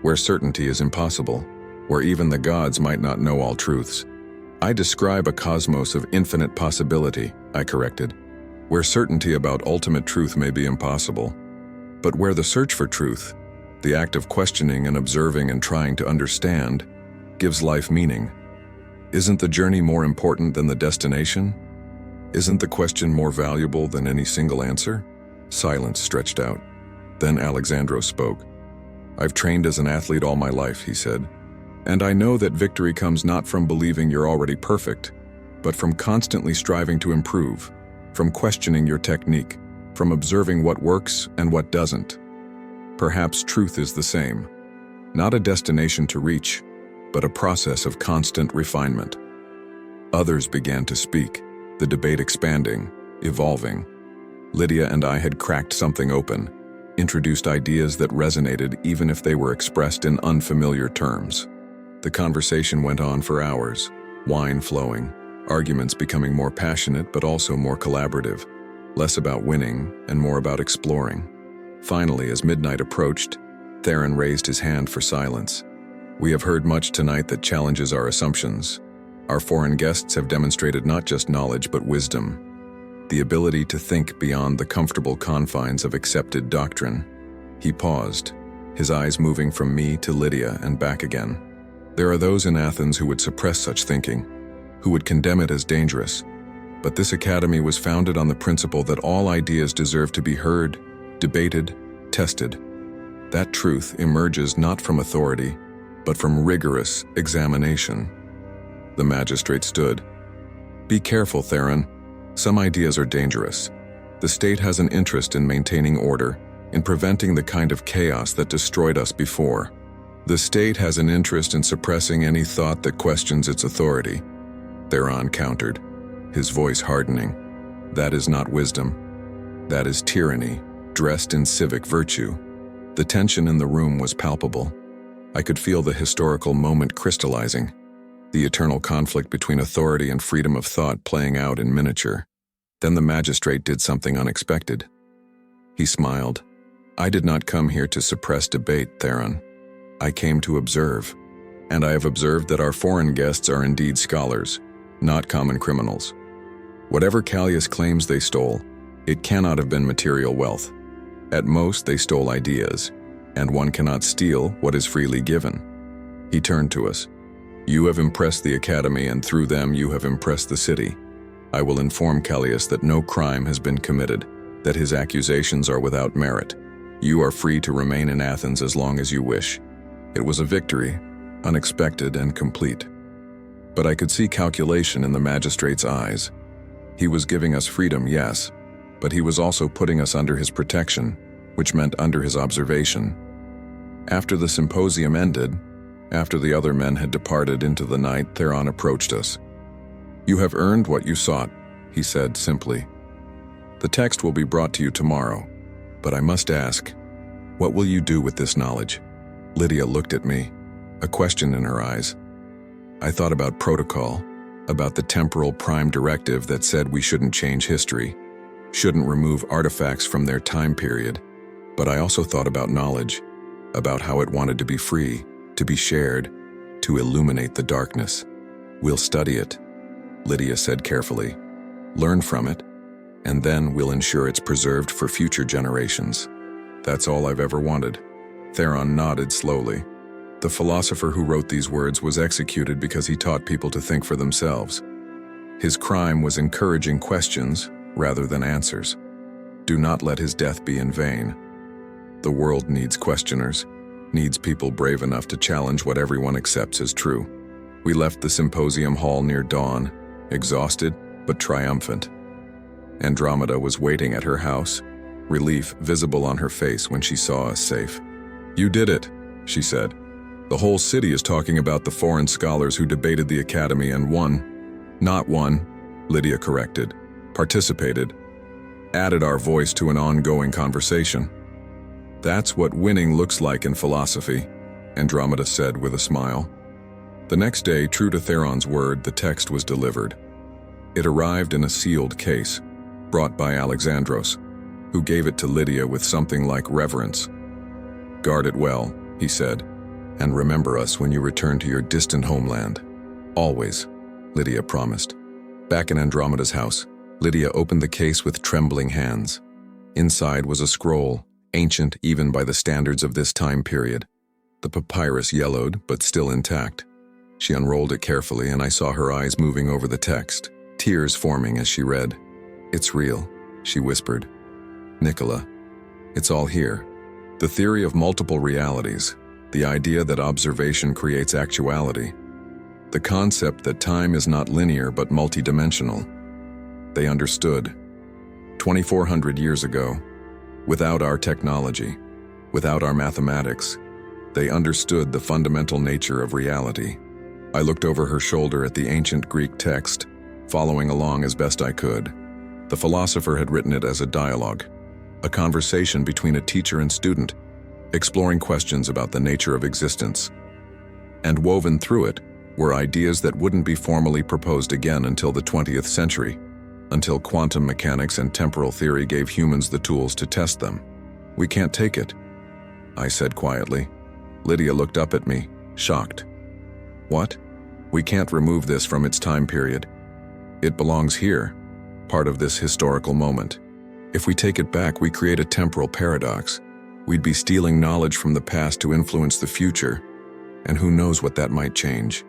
where certainty is impossible, where even the gods might not know all truths." "I describe a cosmos of infinite possibility," I corrected, "where certainty about ultimate truth may be impossible, but where the search for truth, the act of questioning and observing and trying to understand, gives life meaning. Isn't the journey more important than the destination? Isn't the question more valuable than any single answer?" Silence stretched out. Then Alexandros spoke. "I've trained as an athlete all my life," he said, "and I know that victory comes not from believing you're already perfect, but from constantly striving to improve, from questioning your technique, from observing what works and what doesn't. Perhaps truth is the same. Not a destination to reach, but a process of constant refinement." Others began to speak, the debate expanding, evolving. Lydia and I had cracked something open, introduced ideas that resonated even if they were expressed in unfamiliar terms. The conversation went on for hours, wine flowing, arguments becoming more passionate but also more collaborative, less about winning and more about exploring. Finally, as midnight approached, Theron raised his hand for silence. "We have heard much tonight that challenges our assumptions. Our foreign guests have demonstrated not just knowledge but wisdom, the ability to think beyond the comfortable confines of accepted doctrine." He paused, his eyes moving from me to Lydia and back again. "There are those in Athens who would suppress such thinking, who would condemn it as dangerous. But this academy was founded on the principle that all ideas deserve to be heard, debated, tested. That truth emerges not from authority, but from rigorous examination." The magistrate stood. "Be careful, Theron. Some ideas are dangerous. The state has an interest in maintaining order, in preventing the kind of chaos that destroyed us before. The state has an interest in suppressing any thought that questions its authority." Theron countered, his voice hardening. "That is not wisdom. That is tyranny, dressed in civic virtue." The tension in the room was palpable. I could feel the historical moment crystallizing, the eternal conflict between authority and freedom of thought playing out in miniature. Then the magistrate did something unexpected. He smiled. "I did not come here to suppress debate, Theron. I came to observe, and I have observed that our foreign guests are indeed scholars, not common criminals. Whatever Callias claims they stole, it cannot have been material wealth. At most, they stole ideas, and one cannot steal what is freely given." He turned to us. "You have impressed the academy, and through them you have impressed the city. I will inform Callias that no crime has been committed, that his accusations are without merit. You are free to remain in Athens as long as you wish." It was a victory, unexpected and complete. But I could see calculation in the magistrate's eyes. He was giving us freedom, yes, but he was also putting us under his protection, which meant under his observation. After the symposium ended, after the other men had departed into the night, Theron approached us. "You have earned what you sought," he said simply. "The text will be brought to you tomorrow, but I must ask, what will you do with this knowledge?" Lydia looked at me, a question in her eyes. I thought about protocol, about the temporal prime directive that said we shouldn't change history, shouldn't remove artifacts from their time period. But I also thought about knowledge, about how it wanted to be free, to be shared, to illuminate the darkness. We'll study it, Lydia said carefully, learn from it, and then we'll ensure it's preserved for future generations. That's all I've ever wanted. Theron nodded slowly. The philosopher who wrote these words was executed because he taught people to think for themselves. His crime was encouraging questions rather than answers. Do not let his death be in vain. The world needs questioners, needs people brave enough to challenge what everyone accepts as true. We left the symposium hall near dawn, exhausted but triumphant. Andromeda was waiting at her house, relief visible on her face when she saw us safe. "You did it," she said. "The whole city is talking about the foreign scholars who debated the academy and won." "Not won," Lydia corrected. "Participated. Added our voice to an ongoing conversation." "That's what winning looks like in philosophy," Andromeda said with a smile. The next day, true to Theron's word, the text was delivered. It arrived in a sealed case, brought by Alexandros, who gave it to Lydia with something like reverence. "Guard it well," he said, "and remember us when you return to your distant homeland. Always," Lydia promised. Back in Andromeda's house, Lydia opened the case with trembling hands. Inside was a scroll, ancient even by the standards of this time period. The papyrus yellowed, but still intact. She unrolled it carefully, and I saw her eyes moving over the text, tears forming as she read. "It's real," she whispered. "Nikola, it's all here. The theory of multiple realities, the idea that observation creates actuality, the concept that time is not linear but multidimensional." They understood. 2,400 years ago, without our technology, without our mathematics, they understood the fundamental nature of reality. I looked over her shoulder at the ancient Greek text, following along as best I could. The philosopher had written it as a dialogue, a conversation between a teacher and student, exploring questions about the nature of existence. And woven through it were ideas that wouldn't be formally proposed again until the 20th century, until quantum mechanics and temporal theory gave humans the tools to test them. "We can't take it," I said quietly. Lydia looked up at me, shocked. "What? We can't remove this from its time period. It belongs here, part of this historical moment. If we take it back, we create a temporal paradox. We'd be stealing knowledge from the past to influence the future, and who knows what that might change.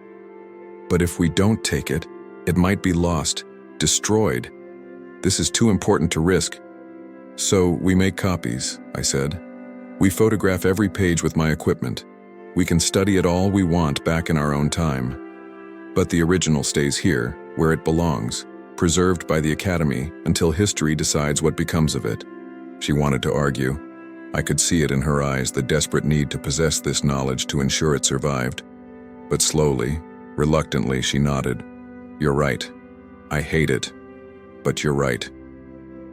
But if we don't take it, it might be lost, destroyed. This is too important to risk. So we make copies," I said. "We photograph every page with my equipment. We can study it all we want back in our own time. But the original stays here, where it belongs, preserved by the Academy until history decides what becomes of it." She wanted to argue. I could see it in her eyes, the desperate need to possess this knowledge to ensure it survived. But slowly, reluctantly, she nodded. "You're right. I hate it. But you're right.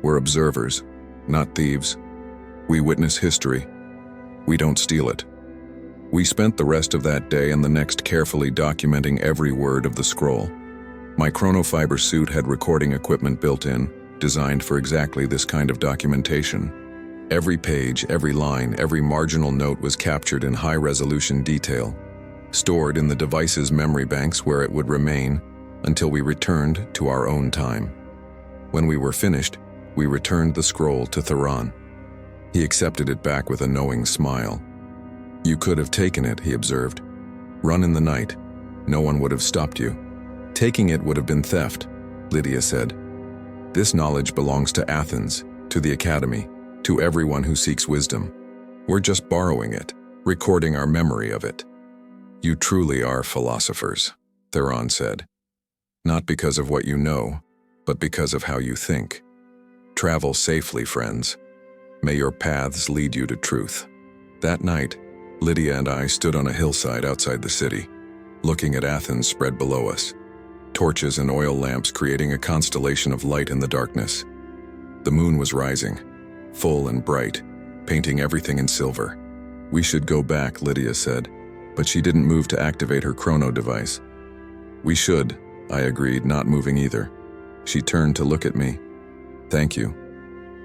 We're observers, not thieves. We witness history. We don't steal it." We spent the rest of that day and the next carefully documenting every word of the scroll. My chronofiber suit had recording equipment built in, designed for exactly this kind of documentation. Every page, every line, every marginal note was captured in high-resolution detail, stored in the device's memory banks where it would remain until we returned to our own time. When we were finished, we returned the scroll to Theron. He accepted it back with a knowing smile. "You could have taken it," he observed. "Run in the night. No one would have stopped you. Taking it would have been theft," Lydia said. "This knowledge belongs to Athens, to the Academy, to everyone who seeks wisdom. We're just borrowing it, recording our memory of it." "You truly are philosophers," Theron said. "Not because of what you know, but because of how you think. Travel safely, friends. May your paths lead you to truth." That night, Lydia and I stood on a hillside outside the city, looking at Athens spread below us, torches and oil lamps creating a constellation of light in the darkness. The moon was rising, full and bright, painting everything in silver. "We should go back," Lydia said, but she didn't move to activate her chrono device. "We should," I agreed, not moving either. She turned to look at me. "Thank you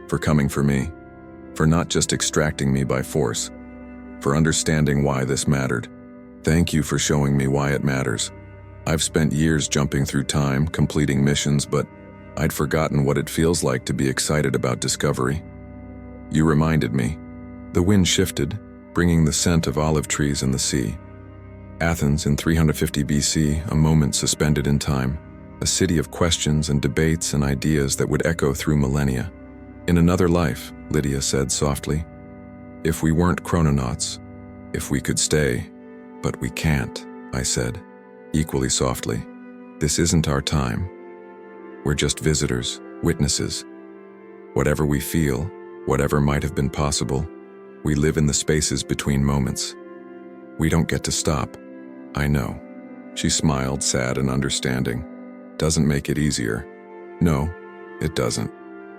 for coming for me, for not just extracting me by force, for understanding why this mattered." Thank you for showing me why it matters. I've spent years jumping through time, completing missions, but I'd forgotten what it feels like to be excited about discovery. You reminded me. The wind shifted, bringing the scent of olive trees and the sea. Athens in 350 BC, a moment suspended in time, a city of questions and debates and ideas that would echo through millennia. In another life, Lydia said softly, if we weren't chrononauts, if we could stay, but we can't, I said, equally softly. This isn't our time. We're just visitors, witnesses. Whatever we feel, whatever might have been possible, we live in the spaces between moments. We don't get to stop. I know. She smiled, sad and understanding. Doesn't make it easier. No, it doesn't.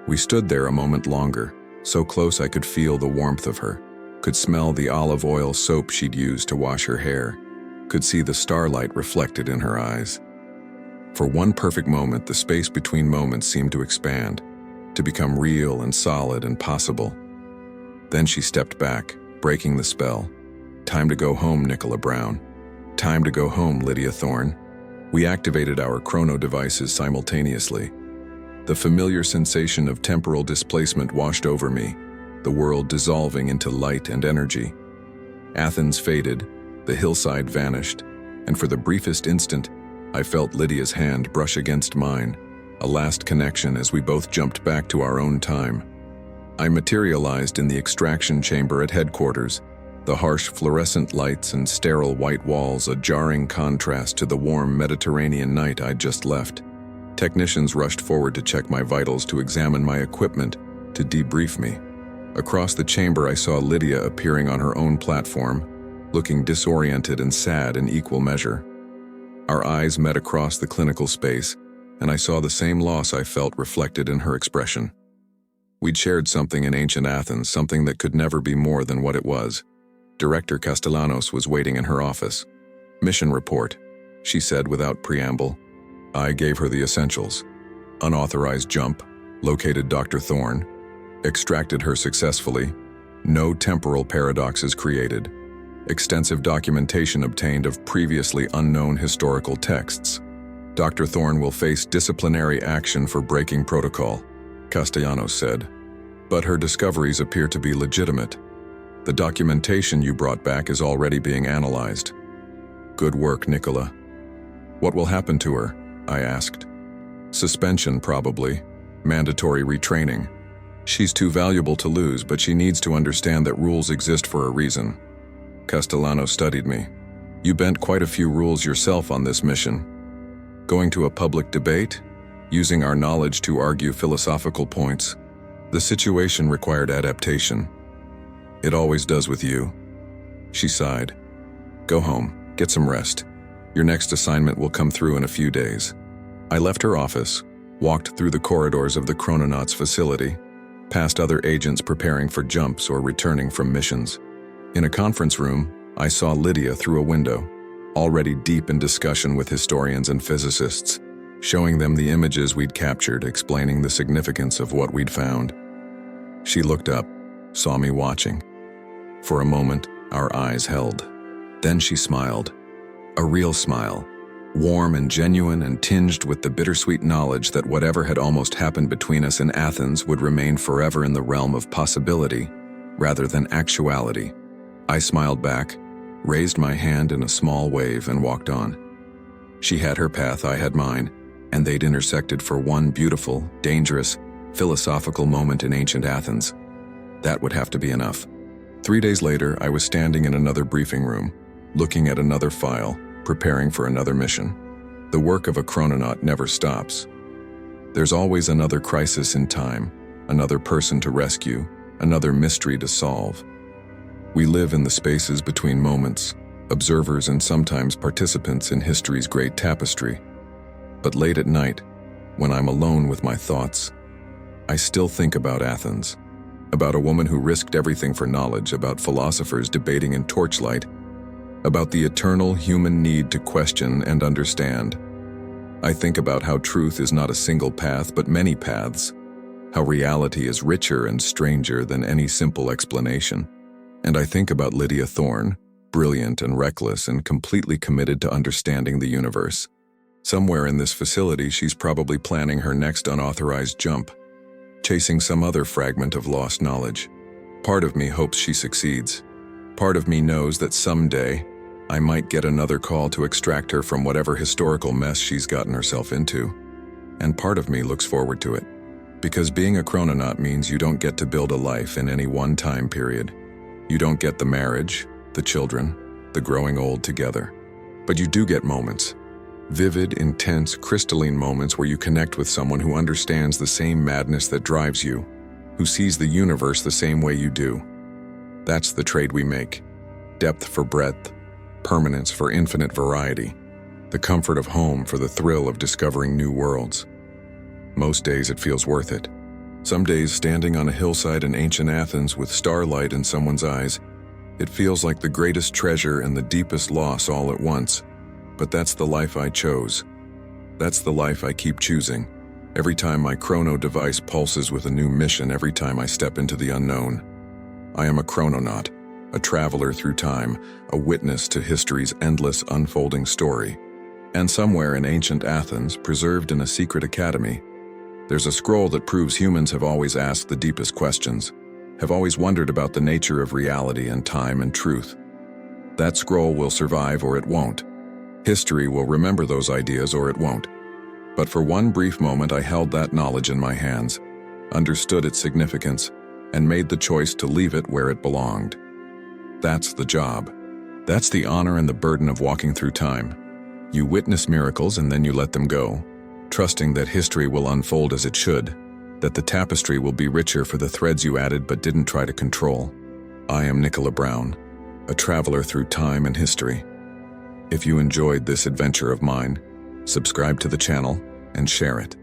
We stood there a moment longer, so close I could feel the warmth of her, could smell the olive oil soap she'd used to wash her hair, could see the starlight reflected in her eyes. For one perfect moment, the space between moments seemed to expand, to become real and solid and possible. Then she stepped back, breaking the spell. Time to go home, Nikola Brown. Time to go home, Lydia Thorne. We activated our chrono devices simultaneously. The familiar sensation of temporal displacement washed over me, the world dissolving into light and energy. Athens faded, the hillside vanished, and for the briefest instant, I felt Lydia's hand brush against mine, a last connection as we both jumped back to our own time. I materialized in the extraction chamber at headquarters, the harsh fluorescent lights and sterile white walls a jarring contrast to the warm Mediterranean night I'd just left. Technicians rushed forward to check my vitals, to examine my equipment, to debrief me. Across the chamber I saw Lydia appearing on her own platform, looking disoriented and sad in equal measure. Our eyes met across the clinical space, and I saw the same loss I felt reflected in her expression. We'd shared something in ancient Athens, something that could never be more than what it was. Director Castellanos was waiting in her office. Mission report, she said without preamble. I gave her the essentials. Unauthorized jump, located Dr. Thorne, extracted her successfully, no temporal paradoxes created, extensive documentation obtained of previously unknown historical texts. Dr. Thorne will face disciplinary action for breaking protocol, Castellanos said. But her discoveries appear to be legitimate. The documentation you brought back is already being analyzed. Good work, Nikola. What will happen to her? I asked. Suspension, probably. Mandatory retraining. She's too valuable to lose, but she needs to understand that rules exist for a reason. Castellano studied me. You bent quite a few rules yourself on this mission. Going to a public debate? Using our knowledge to argue philosophical points. The situation required adaptation. It always does with you. She sighed. Go home, get some rest. Your next assignment will come through in a few days. I left her office, walked through the corridors of the Chrononaut's facility, past other agents preparing for jumps or returning from missions. In a conference room, I saw Lydia through a window, already deep in discussion with historians and physicists, showing them the images we'd captured, explaining the significance of what we'd found. She looked up, saw me watching. For a moment, our eyes held. Then she smiled. A real smile, warm and genuine and tinged with the bittersweet knowledge that whatever had almost happened between us in Athens would remain forever in the realm of possibility, rather than actuality. I smiled back, raised my hand in a small wave, and walked on. She had her path, I had mine, and they'd intersected for one beautiful, dangerous, philosophical moment in ancient Athens. That would have to be enough. 3 days later, I was standing in another briefing room, looking at another file, preparing for another mission. The work of a chrononaut never stops. There's always another crisis in time, another person to rescue, another mystery to solve. We live in the spaces between moments, observers and sometimes participants in history's great tapestry. But late at night, when I'm alone with my thoughts, I still think about Athens, about a woman who risked everything for knowledge, about philosophers debating in torchlight, about the eternal human need to question and understand. I think about how truth is not a single path but many paths, how reality is richer and stranger than any simple explanation. And I think about Lydia Thorne, brilliant and reckless and completely committed to understanding the universe. Somewhere in this facility, she's probably planning her next unauthorized jump, chasing some other fragment of lost knowledge. Part of me hopes she succeeds. Part of me knows that someday I might get another call to extract her from whatever historical mess she's gotten herself into. And part of me looks forward to it. Because being a chrononaut means you don't get to build a life in any one time period. You don't get the marriage, the children, the growing old together. But you do get moments. Vivid, intense, crystalline moments where you connect with someone who understands the same madness that drives you, who sees the universe the same way you do. That's the trade we make. Depth for breadth, permanence for infinite variety, the comfort of home for the thrill of discovering new worlds. Most days it feels worth it. Some days, standing on a hillside in ancient Athens with starlight in someone's eyes, it feels like the greatest treasure and the deepest loss all at once. But that's the life I chose. That's the life I keep choosing. Every time my chrono device pulses with a new mission, every time I step into the unknown. I am a chrononaut, a traveler through time, a witness to history's endless unfolding story. And somewhere in ancient Athens, preserved in a secret academy, there's a scroll that proves humans have always asked the deepest questions, have always wondered about the nature of reality and time and truth. That scroll will survive or it won't. History will remember those ideas or it won't. But for one brief moment I held that knowledge in my hands, understood its significance, and made the choice to leave it where it belonged. That's the job. That's the honor and the burden of walking through time. You witness miracles and then you let them go, trusting that history will unfold as it should, that the tapestry will be richer for the threads you added but didn't try to control. I am Nikola Brown, a traveler through time and history. If you enjoyed this adventure of mine, subscribe to the channel and share it.